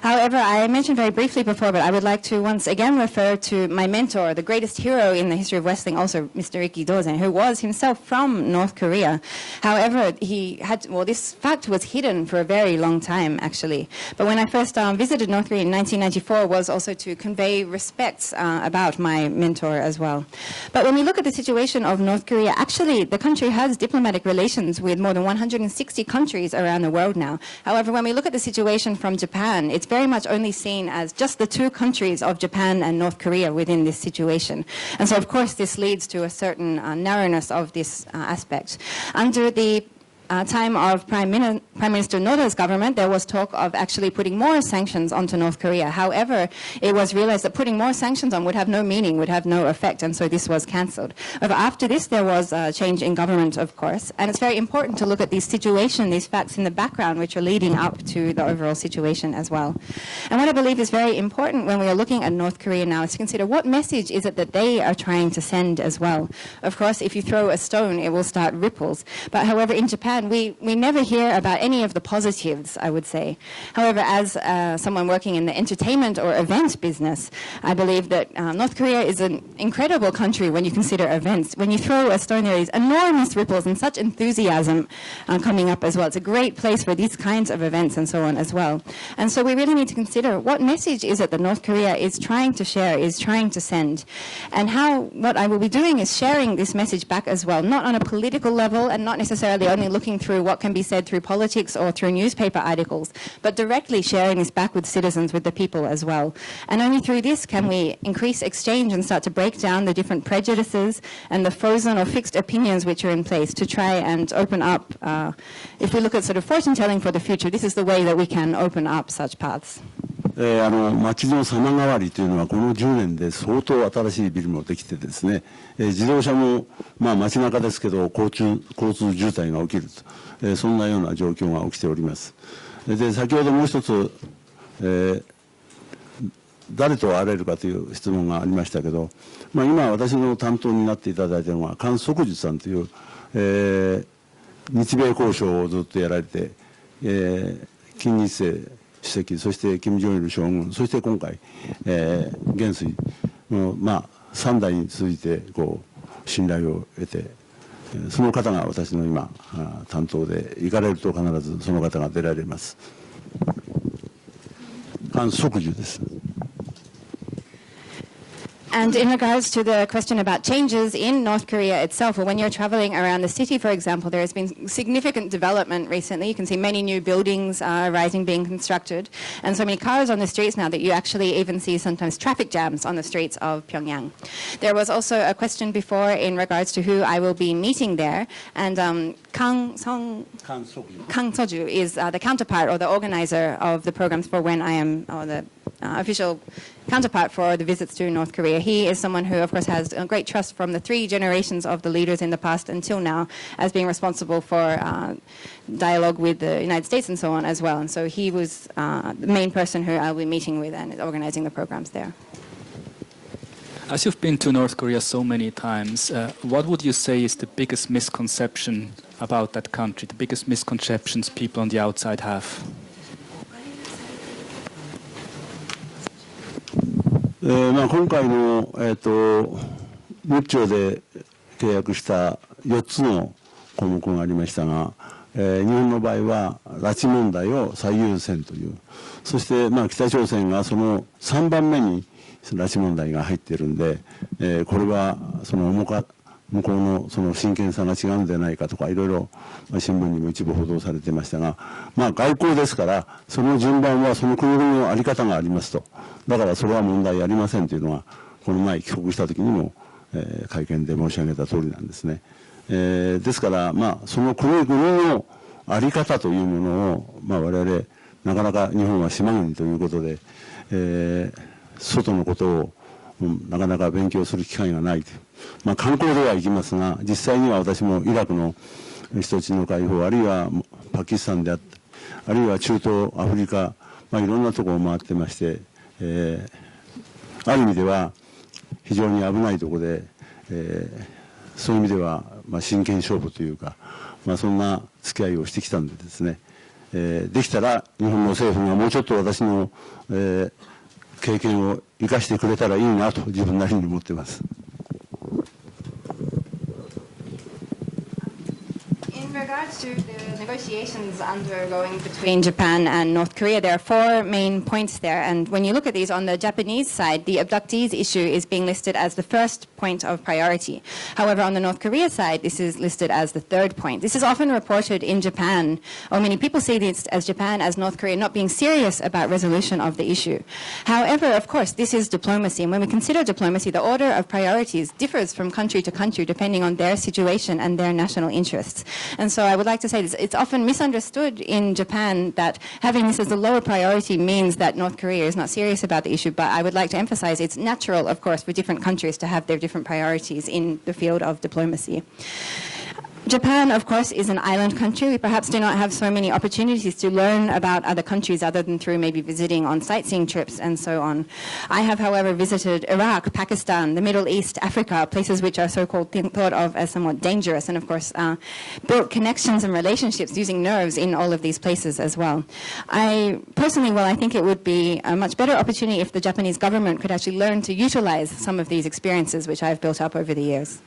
[SPEAKER 5] However, I mentioned very briefly before, but I would like to once again refer to my mentor, the greatest hero in the history of wrestling, also Mr. Ikki Dozen, who was himself from North Korea. However, this fact was hidden for a very long time, actually. But when I first visited North Korea in 1994, was also to convey respects about my mentor as well. But when we look at the situation of North Korea, actually the country has diplomatic relations with more than 160 countries around the world now. However, when we look at the situation from Japan, it's very much only seen as just the two countries of Japan and North Korea within this situation. And so, of course, this leads to a certain narrowness of this aspect. Under the time of Prime Minister Noda's government, there was talk of actually putting more sanctions onto North Korea. However, it was realized that putting more sanctions on would have no meaning, would have no effect, and so this was cancelled. However, after this, there was a change in government, of course, and it's very important to look at these facts in the background, which are leading up to the overall situation as well. And what I believe is very important when we are looking at North Korea now is to consider what message is it that they are trying to send as well. Of course, if you throw a stone, it will start ripples. But however, in Japan, we never hear about any of the positives, I would say. However, as someone working in the entertainment or events business, I believe that North Korea is an incredible country when you consider events. When you throw a stone, there is enormous ripples and such enthusiasm coming up as well. It's a great place for these kinds of events and so on as well. And so we really need to consider what message is it that North Korea is trying to share, is trying to send. And what I will be doing is sharing this message back as well, not on a political level and not necessarily only looking through what can be said through politics or through newspaper articles, but directly sharing this back with citizens, with the people as well. And only through this can we increase exchange and start to break down the different prejudices and the frozen or fixed opinions which are in place to try and open up. If we look at sort of fortune telling for the future, this is the way that we can open up such paths.
[SPEAKER 4] 街の様変わりというのはこの10年で相当新しいビルもできてですね、自動車も街中ですけど交通渋滞が起きると、そんなような状況が起きております。で、先ほどもう一つ、誰と会われるかという質問がありましたけど、今私の担当になっていただいているのは菅則樹さんという、日米交渉をずっとやられて、金日成主席、そして金正日将軍、そして今回、元帥の、3代に続いて信頼を得て、その方が私の今担当で、行かれると必ずその方が出られます。菅則樹です。
[SPEAKER 5] And in regards to the question about changes in North Korea itself, or when you're traveling around the city, for example, there has been significant development recently. You can see many new buildings rising, being constructed, and so many cars on the streets now that you actually even see sometimes traffic jams on the streets of Pyongyang. There was also a question before in regards to who I will be meeting there, and Kang Soju is the counterpart or the organizer of the programs for when I am, or the official counterpart for the visits to North Korea. He is someone who, of course, has a great trust from the 3 generations of the leaders in the past until now as being responsible for dialogue with the United States and so on as well. And so he was the main person who I'll be meeting with and organizing the programs there.
[SPEAKER 3] As you've been to North Korea so many times, what would you say is the biggest misconception about that country, the biggest misconceptions people on the outside have?
[SPEAKER 4] 今回の、日朝で契約した4つの項目がありましたが、日本の場合は拉致問題を最優先という、そして、北朝鮮がその3番目に拉致問題が入っているんで、これはその向こうのその真剣さが違うんではないかとかいろいろ新聞にも一部報道されてましたが、外交ですからその順番はその国々の在り方がありますと、だからそれは問題ありませんというのはこの前帰国した時にも、会見で申し上げた通りなんですね。ですからその国々の在り方というものを、我々なかなか日本は島国ということで、外のことをなかなか勉強する機会がないという、観光では行きますが、実際には私もイラクの人質の解放、あるいはパキスタンであった、あるいは中東、アフリカ、いろんなところを回ってまして、ある意味では非常に危ないところで、そういう意味では、真剣勝負というか、そんな付き合いをしてきたんでですね、できたら日本の政府がもうちょっと私の、経験を生かしてくれたらいいなと自分なりに思っています。
[SPEAKER 5] In regards to the negotiations undergoing between Japan and North Korea, there are four main points there. And when you look at these on the Japanese side, the abductees issue is being listed as the first point of priority. However, on the North Korea side, this is listed as the third point. This is often reported in Japan, or many people see this as Japan as North Korea not being serious about resolution of the issue. However, of course, this is diplomacy. And when we consider diplomacy, the order of priorities differs from country to country depending on their situation and their national interests. And so I would like to say this, it's often misunderstood in Japan that having this as the lower priority means that North Korea is not serious about the issue. But I would like to emphasize it's natural, of course, for different countries to have their different priorities in the field of diplomacy. Japan, of course, is an island country. We perhaps do not have so many opportunities to learn about other countries other than through maybe visiting on sightseeing trips and so on. I have, however, visited Iraq, Pakistan, the Middle East, Africa, places which are so-called thought of as somewhat dangerous, and of course built connections and relationships using nerves in all of these places as well. I think it would be a much better opportunity if the Japanese government could actually learn to utilize some of these experiences which I've built up over the years.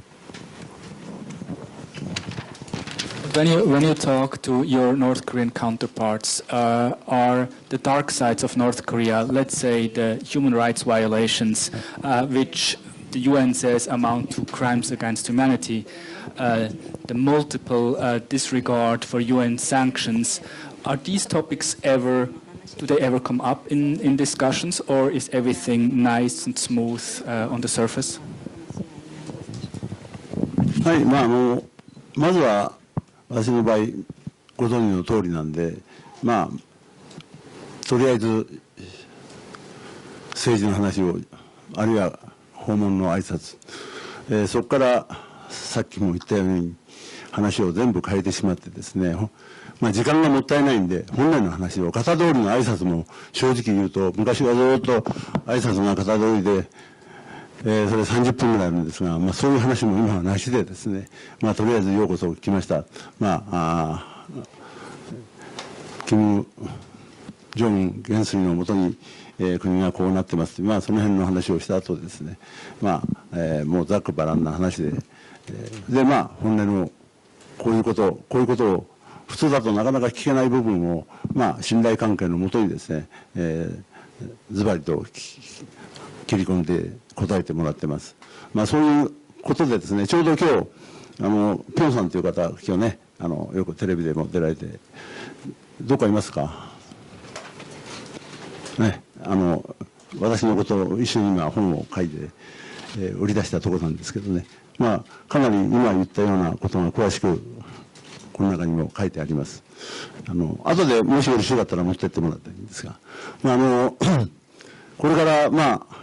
[SPEAKER 3] When you talk to your North Korean counterparts, are the dark sides of North Korea, let's say the human rights violations, which the UN says amount to crimes against humanity, the multiple disregard for UN sanctions, are these topics do they ever come up in discussions, or is everything nice and smooth on the surface?
[SPEAKER 4] はい、まずは私の場合ご存知の通りなんで、とりあえず政治の話を、あるいは訪問の挨拶、そこからさっきも言ったように話を全部変えてしまってですね、時間がもったいないんで本来の話を型通りの挨拶も正直言うと、昔はずっと挨拶が型通りで、それ30分ぐらいあるんですが、そういう話も今はなしでですね、とりあえずようこそ来ました。キム・ジョン元帥のもとに、国がこうなってます。その辺の話をした後ですね、もうざっくばらんな話で、本音のこういうことを普通だとなかなか聞けない部分を、信頼関係のもとにですね、ズバリと切り込んで答えてもらってます。そういうことでですね、ちょうど今日ピョンさんという方、今日ね、よくテレビでも出られて、どっかいますかね、私のことを一緒に今本を書いて、売り出したところなんですけどね、かなり今言ったようなことが詳しくこの中にも書いてあります。後でもしよろしかったら持ってってもらったらいいんですが、これから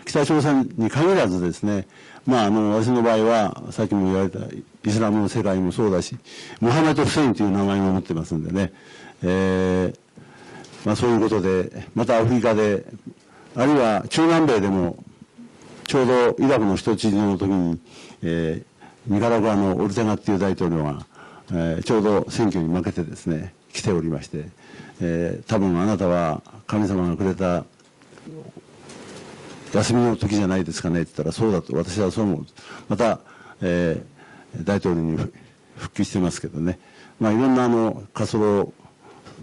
[SPEAKER 4] 北朝鮮に限らずですね、私の場合はさっきも言われたイスラムの世界もそうだし、モハメド・フセインという名前も持ってますんでね、そういうことで、またアフリカで、あるいは中南米でもちょうどイラクの人質の時に、ニカラグアのオルテガっていう大統領が、ちょうど選挙に負けてですね来ておりまして、多分あなたは神様がくれた休みの時じゃないですかねって言ったら、そうだと私はそう思う。また、大統領に復帰してますけどね、いろんなカストロ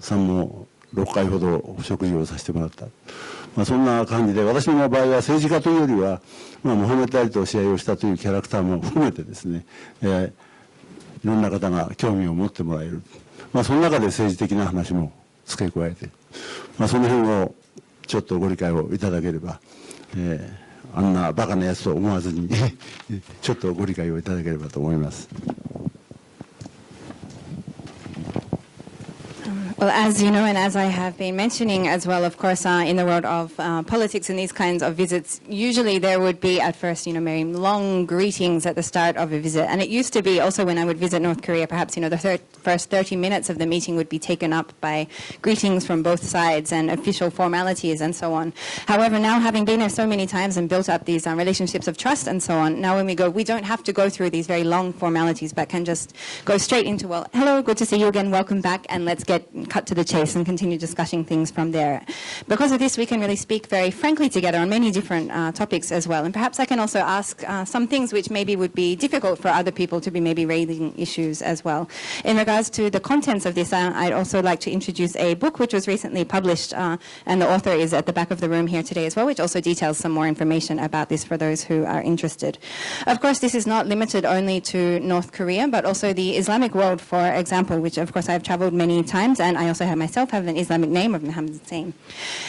[SPEAKER 4] さんも6回ほど食事をさせてもらった、そんな感じで、私の場合は政治家というよりは、モハメド・アリと試合をしたというキャラクターも含めてですね、いろんな方が興味を持ってもらえる、その中で政治的な話も付け加えて、その辺をちょっとご理解をいただければ、あんなバカなやつと思わずにちょっとご理解をいただければと思います。
[SPEAKER 5] Well, as you know, and as I have been mentioning as well, of course, in the world of politics and these kinds of visits, usually there would be at first, very long greetings at the start of a visit. And it used to be also when I would visit North Korea, perhaps, the first 30 minutes of the meeting would be taken up by greetings from both sides and official formalities and so on. However, now having been there so many times and built up these relationships of trust and so on, now when we go, we don't have to go through these very long formalities, but can just go straight into, well, hello, good to see you again, welcome back, and let's cut to the chase and continue discussing things from there. Because of this, we can really speak very frankly together on many different topics as well. And perhaps I can also ask some things which maybe would be difficult for other people to be maybe raising issues as well. In regards to the contents of this, I'd also like to introduce a book which was recently published, and the author is at the back of the room here today as well, which also details some more information about this for those who are interested. Of course, this is not limited only to North Korea, but also the Islamic world, for example, which of course I've traveled many times, and I also myself have an Islamic name of Muhammad Hussein.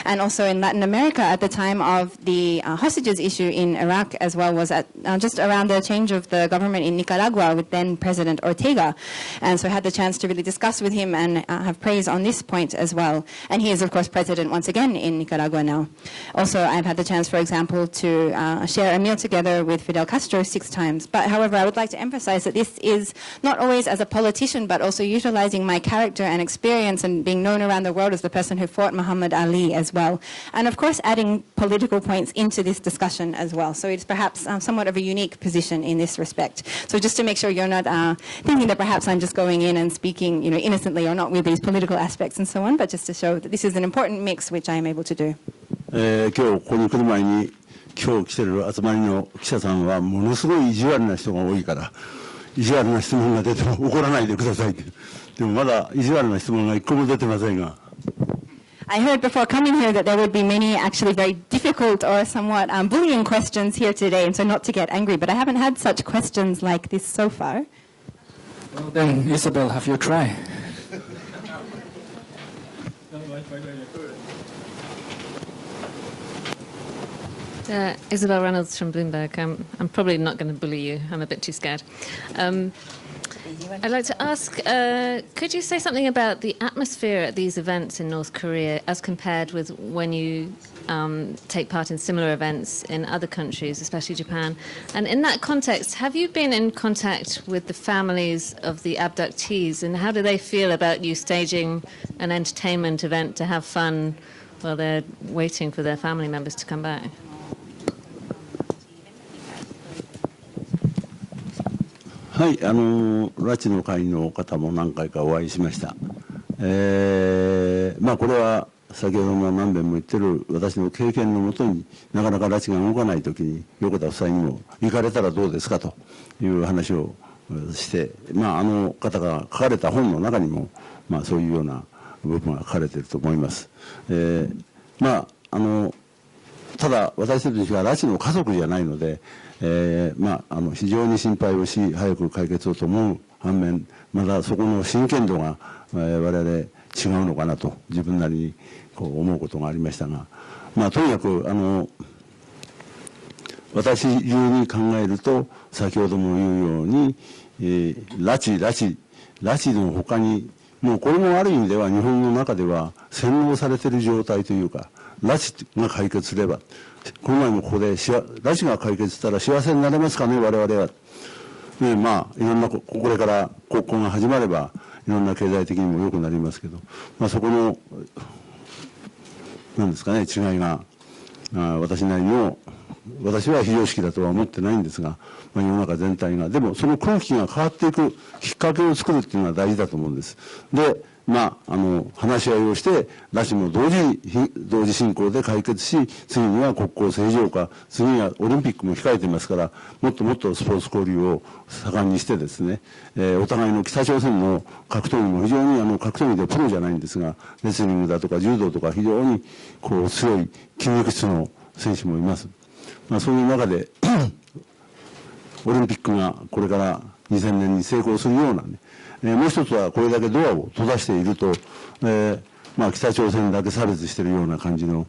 [SPEAKER 5] And also in Latin America at the time of the hostages issue in Iraq as well was at just around the change of the government in Nicaragua with then President Ortega. And so I had the chance to really discuss with him and have praise on this point as well. And he is of course president once again in Nicaragua now. Also I've had the chance, for example, to share a meal together with Fidel Castro 6 times. But however, I would like to emphasize that this is not always as a politician, but also utilizing my character and experience and being known around the world as the person who fought Muhammad Ali as well. And of course adding political points into this discussion as well. So it's perhaps somewhat of a unique position in this respect. So just to make sure you're not thinking that perhaps I'm just going in and speaking innocently or not with these political aspects and so on, but just to show that this is an important mix which I am able to do.
[SPEAKER 4] 今日ここに来る前に今日来てる集まりの記者さんはものすごい意地悪な人が多いから意地悪な質問が出ても怒らないでくださいって。でもまだ意地悪な質問が一個も出てませんが。
[SPEAKER 5] I heard before coming here that there would be many actually very difficult or somewhat bullying questions here today, and so not to get angry, but I haven't had such questions like this so far.
[SPEAKER 3] Well then, Isabel, have you tried?
[SPEAKER 10] Isabel Reynolds from Bloomberg. I'm probably not going to bully you. I'm a bit too scared. I'd like to ask, could you say something about the atmosphere at these events in North Korea as compared with when you take part in similar events in other countries, especially Japan? And in that context, have you been in contact with the families of the abductees, and how do they feel about you staging an entertainment event to have fun while they're waiting for their family members to come back?
[SPEAKER 4] はい、拉致の会の方も何回かお会いしました。まあこれは先ほども何遍も言ってる私の経験のもとになかなか拉致が動かないときに横田夫妻にも行かれたらどうですかという話をして、まあ方が書かれた本の中にもまあそういうような部分が書かれていると思います。まあただ私たちは拉致の家族じゃないので。まあ非常に心配をし早く解決をと思う反面まだそこの真剣度が我々違うのかなと自分なりにこう思うことがありましたが、まあとにかく私流に考えると先ほども言うように、拉致の他にもうこれもある意味では日本の中では洗脳されている状態というか拉致が解決すればこの前もここで拉致が解決したら幸せになれますかね我々は。でまあいろんなこれから国交が始まればいろんな経済的にも良くなりますけど、まあそこのなんですかね違いが私なりの私は非常識だとは思ってないんですが、まあ、世の中全体がでもその空気が変わっていくきっかけを作るっていうのは大事だと思うんです。でまあ話し合いをして拉致も同時進行で解決し次には国交正常化次にはオリンピックも控えていますからもっともっとスポーツ交流を盛んにしてですね、お互いの北朝鮮の格闘技も非常に格闘技でプロじゃないんですがレスリングだとか柔道とか非常にこう強い筋肉質の選手もいます。まあ、そういう中でオリンピックがこれから2000年に成功するようなねもう一つはこれだけドアを閉ざしていると、まあ、北朝鮮だけ差別しているような感じの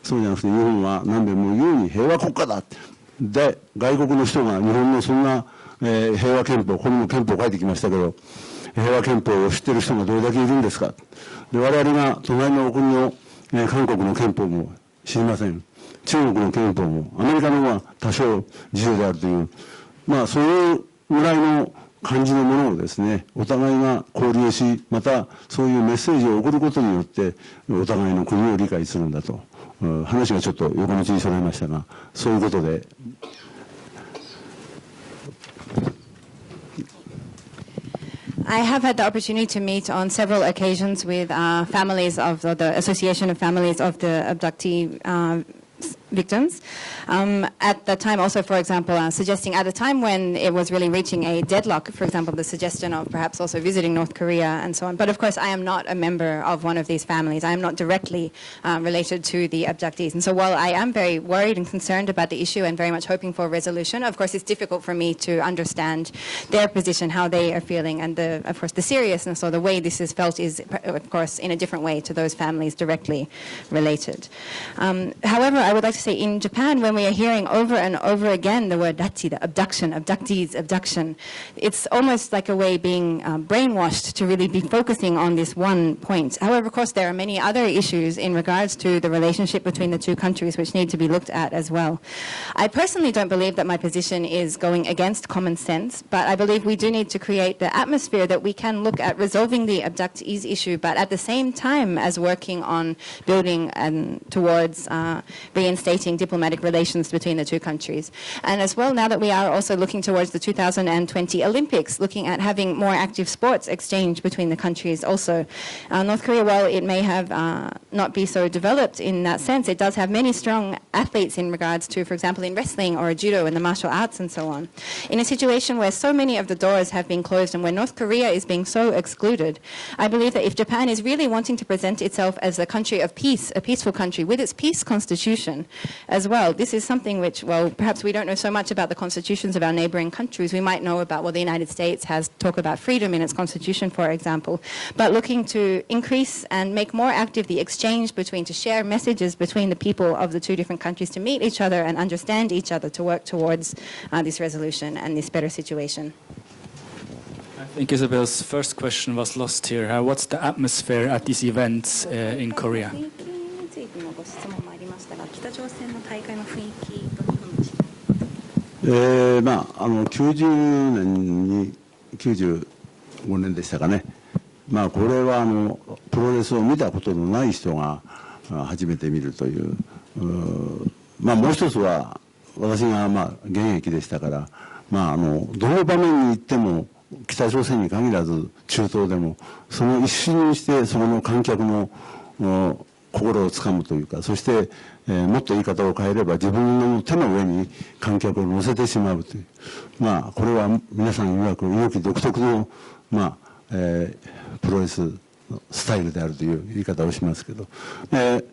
[SPEAKER 4] そうじゃなくて日本は何遍も言うように平和国家だで外国の人が日本のそんな、平和憲法ここにも憲法書いてきましたけど平和憲法を知ってる人がどれだけいるんですかで我々が隣のお国の、韓国の憲法も知りません。中国の憲法もアメリカの方が多少自由であるという、そういうぐらいの感じのものをですね、お互いが交流し、またそういうメッセージを送ることによってお互いの国を理解するんだと、話がちょっと横道にそれましたが、そういうことで。
[SPEAKER 5] I have had the opportunity to meet on several occasions with families of the Association of Families of the abductee victims. At the time also, for example, suggesting at the time when it was really reaching a deadlock, for example, the suggestion of perhaps also visiting North Korea and so on. But of course, I am not a member of one of these families. I am not directly related to the abductees. And so while I am very worried and concerned about the issue and very much hoping for a resolution, of course, it's difficult for me to understand their position, how they are feeling, and of course, the seriousness or the way this is felt is, of course, in a different way to those families directly related. However, I would like to say in Japan, when we are hearing over and over again the word dachi, the abduction, abductees, abduction, it's almost like a way being brainwashed to really be focusing on this one point. However, of course, there are many other issues in regards to the relationship between the two countries which need to be looked at as well. I personally don't believe that my position is going against common sense, but I believe we do need to create the atmosphere that we can look at resolving the abductees issue, but at the same time as working on building towards reinstating diplomatic relations between the two countries. And as well, now that we are also looking towards the 2020 Olympics, looking at having more active sports exchange between the countries also. North Korea, while it may have not be so developed in that sense, it does have many strong athletes in regards to, for example, in wrestling or judo and the martial arts and so on. In a situation where so many of the doors have been closed and where North Korea is being so excluded, I believe that if Japan is really wanting to present itself as a country of peace, a peaceful country with its peace constitution as well, this is something which, well, perhaps we don't know so much about the constitutions of our neighboring countries. We might know about, well, the United States has talk about freedom in its constitution, for example, but looking to increase and make more active the exchange between, to share messages between the people of the two different countries, to meet each other and understand each other, to work towards this resolution and this better situation.
[SPEAKER 3] I think Isabel's first question was lost here. What's the atmosphere at these events in Korea?
[SPEAKER 4] 90年に95年でしたかね、これはプロレスを見たことのない人が初めて見るという、もう一つは私が現役でしたから、どの場面に行っても北朝鮮に限らず中東でもその一瞬にしてその観客の心をつかむというか、そして、もっと言い方を変えれば自分の手の上に観客を乗せてしまうという、これは皆さん曰く猪木独特の、プロレススタイルであるという言い方をしますけど、大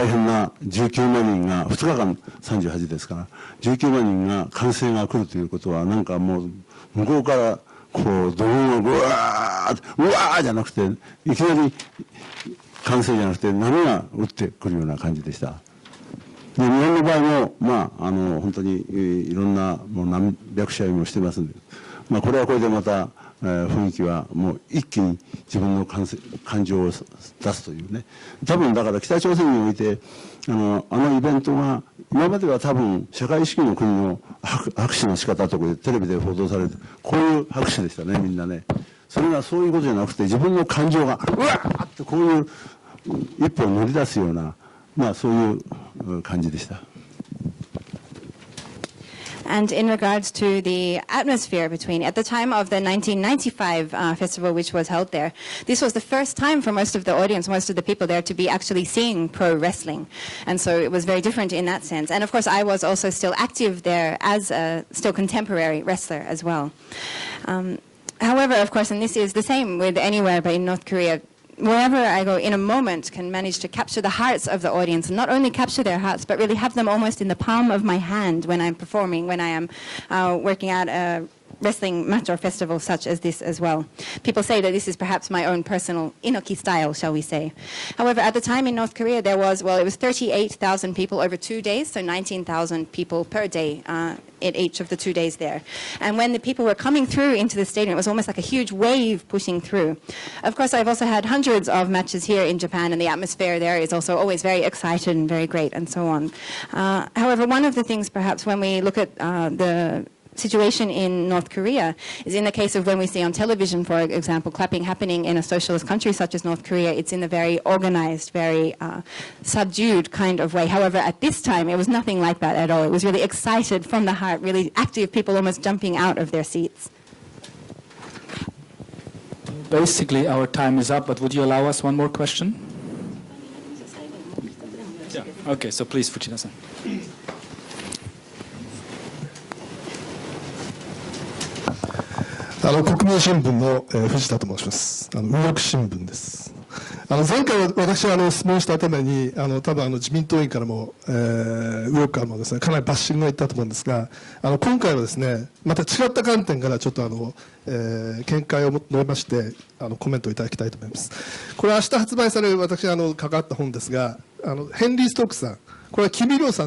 [SPEAKER 4] 変な19万人が2日間38ですから19万人が歓声が来るということは、なんかもう向こうからこうドローンがうわーじゃなくて、いきなり歓声じゃなくて波が打ってくるような感じでした。で日本の場合も本当にいろんなもう何百試合もしてますんで、これはこれでまた雰囲気はもう一気に自分の感情を出すというね。多分だから北朝鮮においてあのイベントが今までは多分社会主義の国の拍手の仕方とかでテレビで報道されるこういう拍手でしたね、みんなね。それがそういうことじゃなくて自分の感情がうわーってこういう一歩乗り出すような、そういう感じでした。
[SPEAKER 5] And in regards to the atmosphere between, at the time of the 1995 festival which was held there, this was the first time for most of the audience, most of the people there, to be actually seeing pro wrestling. And so it was very different in that sense. And of course I was also still active there as a still contemporary wrestler as well. However, of course, and this is the same with anywhere but in North Korea, wherever I go, in a moment, can manage to capture the hearts of the audience, and not only capture their hearts, but really have them almost in the palm of my hand when I'm performing, when I am working out a wrestling match or festival such as this as well. People say that this is perhaps my own personal Inoki style, shall we say. However, at the time in North Korea, there was, well, it was 38,000 people over 2 days, so 19,000 people per day at each of the 2 days there. And when the people were coming through into the stadium, it was almost like a huge wave pushing through. Of course, I've also had hundreds of matches here in Japan, and the atmosphere there is also always very excited and very great and so on. However, one of the things perhaps when we look at the situation in North Korea is in the case of when we see on television, for example, clapping happening in a socialist country such as North Korea, it's in a very organized, very subdued kind of way. However, at this time, it was nothing like that at all. It was really excited from the heart, really active people almost jumping out of their seats.
[SPEAKER 3] Basically, our time is up, but would you allow us one more question? Yeah. Okay, so please, Fuchida-san.
[SPEAKER 11] 国民新聞の、藤田と申します。右翼新聞です。前回私は質問したために多分自民党員からも、右翼からもですねかなりバッシングがいったと思うんですが今回はですねまた違った観点からちょっと見解を述べましてコメントをいただきたいと思います。これは明日発売される私が関わった本ですがヘンリー・ストークさんこれはキム・イルソ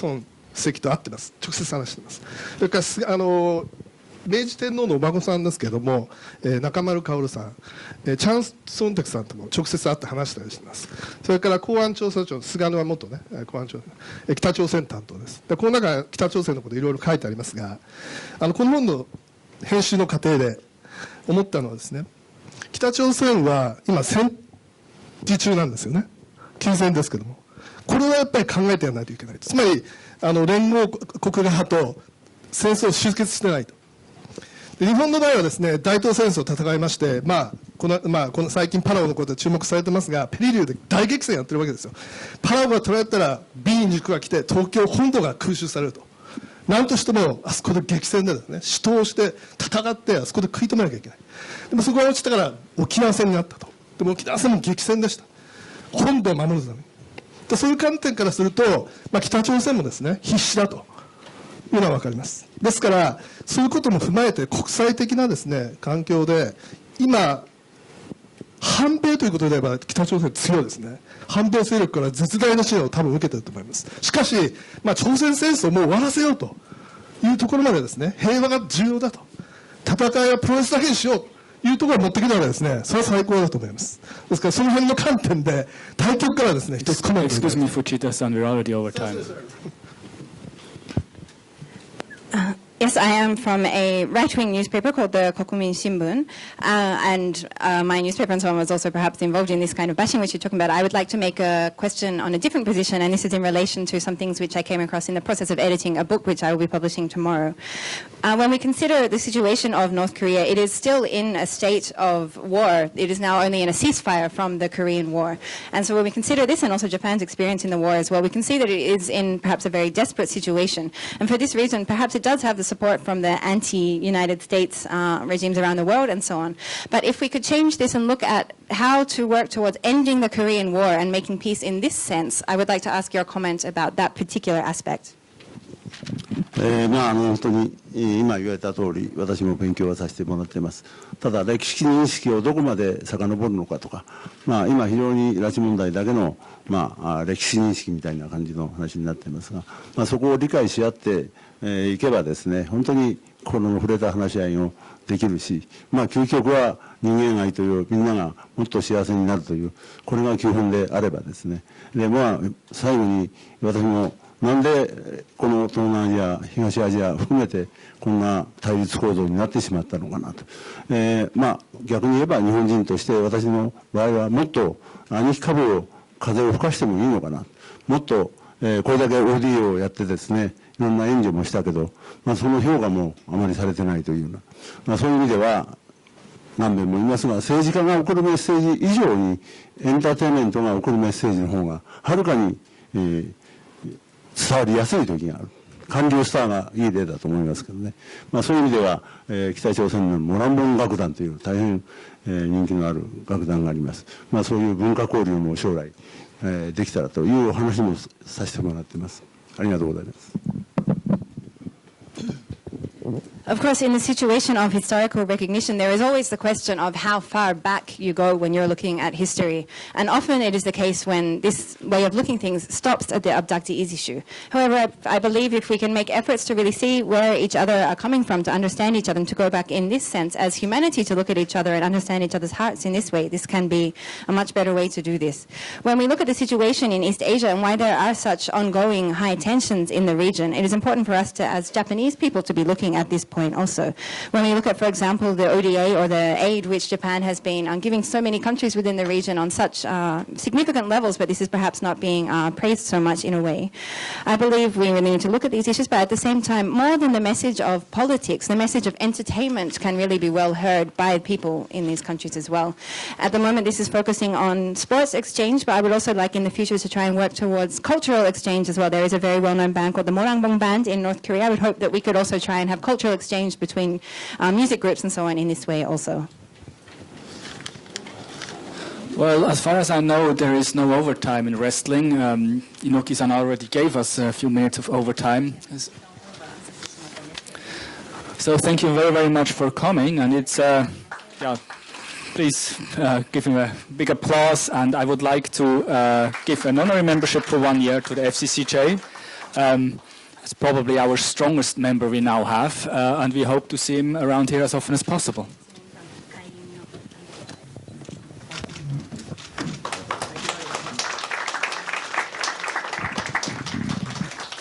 [SPEAKER 11] ン主席と会ってます。直接話してます。それから明治天皇のお孫さんですけれども、中丸薫さん、チャン・ソンテクさんとも直接会って話したりしています。それから公安調査庁、菅沼元ね、公安調査北朝鮮担当です。でこの中北朝鮮のこといろいろ書いてありますが、この本の編集の過程で思ったのはですね、北朝鮮は今戦時中なんですよね。休戦ですけども、これはやっぱり考えてやらないといけない。つまり連合国側派と戦争を終結してないと。日本の場合はですね大東戦争を戦いまして、この最近パラオのことで注目されてますがペリリューで大激戦やってるわけですよ。パラオが取られたら B29 が来て東京本土が空襲されると。何としてもあそこで激戦でですね死闘して戦ってあそこで食い止めなきゃいけない。でもそこが落ちたから沖縄戦になったと。でも沖縄戦も激戦でした。本土を守るために。でそういう観点からすると、北朝鮮もですね必死だというのは分かります。ですからそういうことも踏まえて国際的なですね環境で今反米ということで言えば北朝鮮強いですね。反米勢力から絶大な支援を多分受けていると思います。しかし、朝鮮戦争をもう終わらせようというところまでですね平和が重要だと戦いはプロレスだけにしようというところを持ってきたらですねそれは最高だと思います。ですからその辺の観点で対局からですね一つコメントを。
[SPEAKER 3] Excuse me, Fuchida-san, we're already over time.
[SPEAKER 5] Yes, I am from a right-wing newspaper called the Kokumin Shimbun, and my newspaper and so on was also perhaps involved in this kind of bashing which you're talking about. I would like to make a question on a different position, and this is in relation to some things which I came across in the process of editing a book which I will be publishing tomorrow. When we consider the situation of North Korea, it is still in a state of war. It is now only in a ceasefire from the Korean War. And so when we consider this and also Japan's experience in the war as well, we can see that it is in perhaps a very desperate situation. And for this reason, perhaps it does have the support from the anti-United States regimes around the world and so on. But if we could change this and look at how to work towards ending the Korean War and making peace in this sense, I would like to ask your comment about that particular aspect.
[SPEAKER 4] 本当に今言われた通り私も勉強はさせてもらっています。ただ歴史認識をどこまで遡るのかとか、今非常に拉致問題だけの、歴史認識みたいな感じの話になっていますが、そこを理解し合っていけばですね本当に心の触れた話し合いをできるし、究極は人間愛というみんながもっと幸せになるというこれが基本であればですねで、最後に私もなんでこの東南アジア東アジア含めてこんな対立構造になってしまったのかなと、逆に言えば日本人として私の場合はもっと兄貴株を風を吹かしてもいいのかな、もっと、これだけ ODA をやってですねいろんな援助もしたけど、その評価もあまりされてないというような、そういう意味では何遍も言いますが政治家が送るメッセージ以上にエンターテインメントが送るメッセージの方がはるかに、伝わりやすい時がある。韓流スターがいい例だと思いますけどね、そういう意味では、北朝鮮のモランボン楽団という大変、人気のある楽団があります。そういう文化交流も将来、できたらというお話もさせてもらっています。ありがとうございます。
[SPEAKER 5] Of course, in the situation of historical recognition, there is always the question of how far back you go when you're looking at history. And often it is the case when this way of looking things stops at the abductees issue. However, I believe if we can make efforts to really see where each other are coming from, to understand each other, and to go back in this sense as humanity, to look at each other and understand each other's hearts in this way, this can be a much better way to do this. When we look at the situation in East Asia and why there are such ongoing high tensions in the region, it is important for us to, as Japanese people, to be looking at this point also. When we look at, for example, the ODA or the aid which Japan has been giving so many countries within the region on such significant levels, but this is perhaps not being praised so much in a way. I believe we really need to look at these issues, but at the same time, more than the message of politics, the message of entertainment can really be well heard by people in these countries as well. At the moment, this is focusing on sports exchange, but I would also like in the future to try and work towards cultural exchange as well. There is a very well-known band called the Morangbong Band in North Korea. I would hope that we could also try and have cultural exchange between music groups and so on in this way also.
[SPEAKER 3] Well, as far as I know, there is no overtime in wrestling. Inoki-san already gave us a few minutes of overtime. So thank you very, very much for coming. And it's, please give him a big applause. And I would like to give an honorary membership for 1 year to the FCCJ. It's probably our strongest member we now have, and we hope to see him around here as often as possible.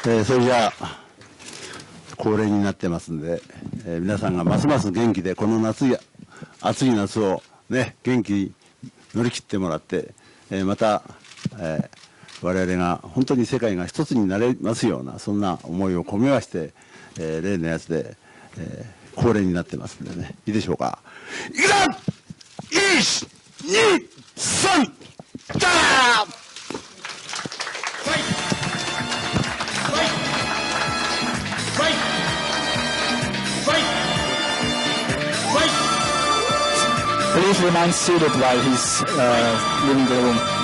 [SPEAKER 4] それじゃあ恒例になってますんで、皆さんがますます元気でこの暑い夏をね元気に乗り切ってもらって、また、我々が本当に世界が一つになれますようなそんな思いを込めまして、例のやつで、恒例になってますんでね、いいでしょうか。いくぞ !1、2、3、ダー！
[SPEAKER 3] Please remain seated while he's leaving the room.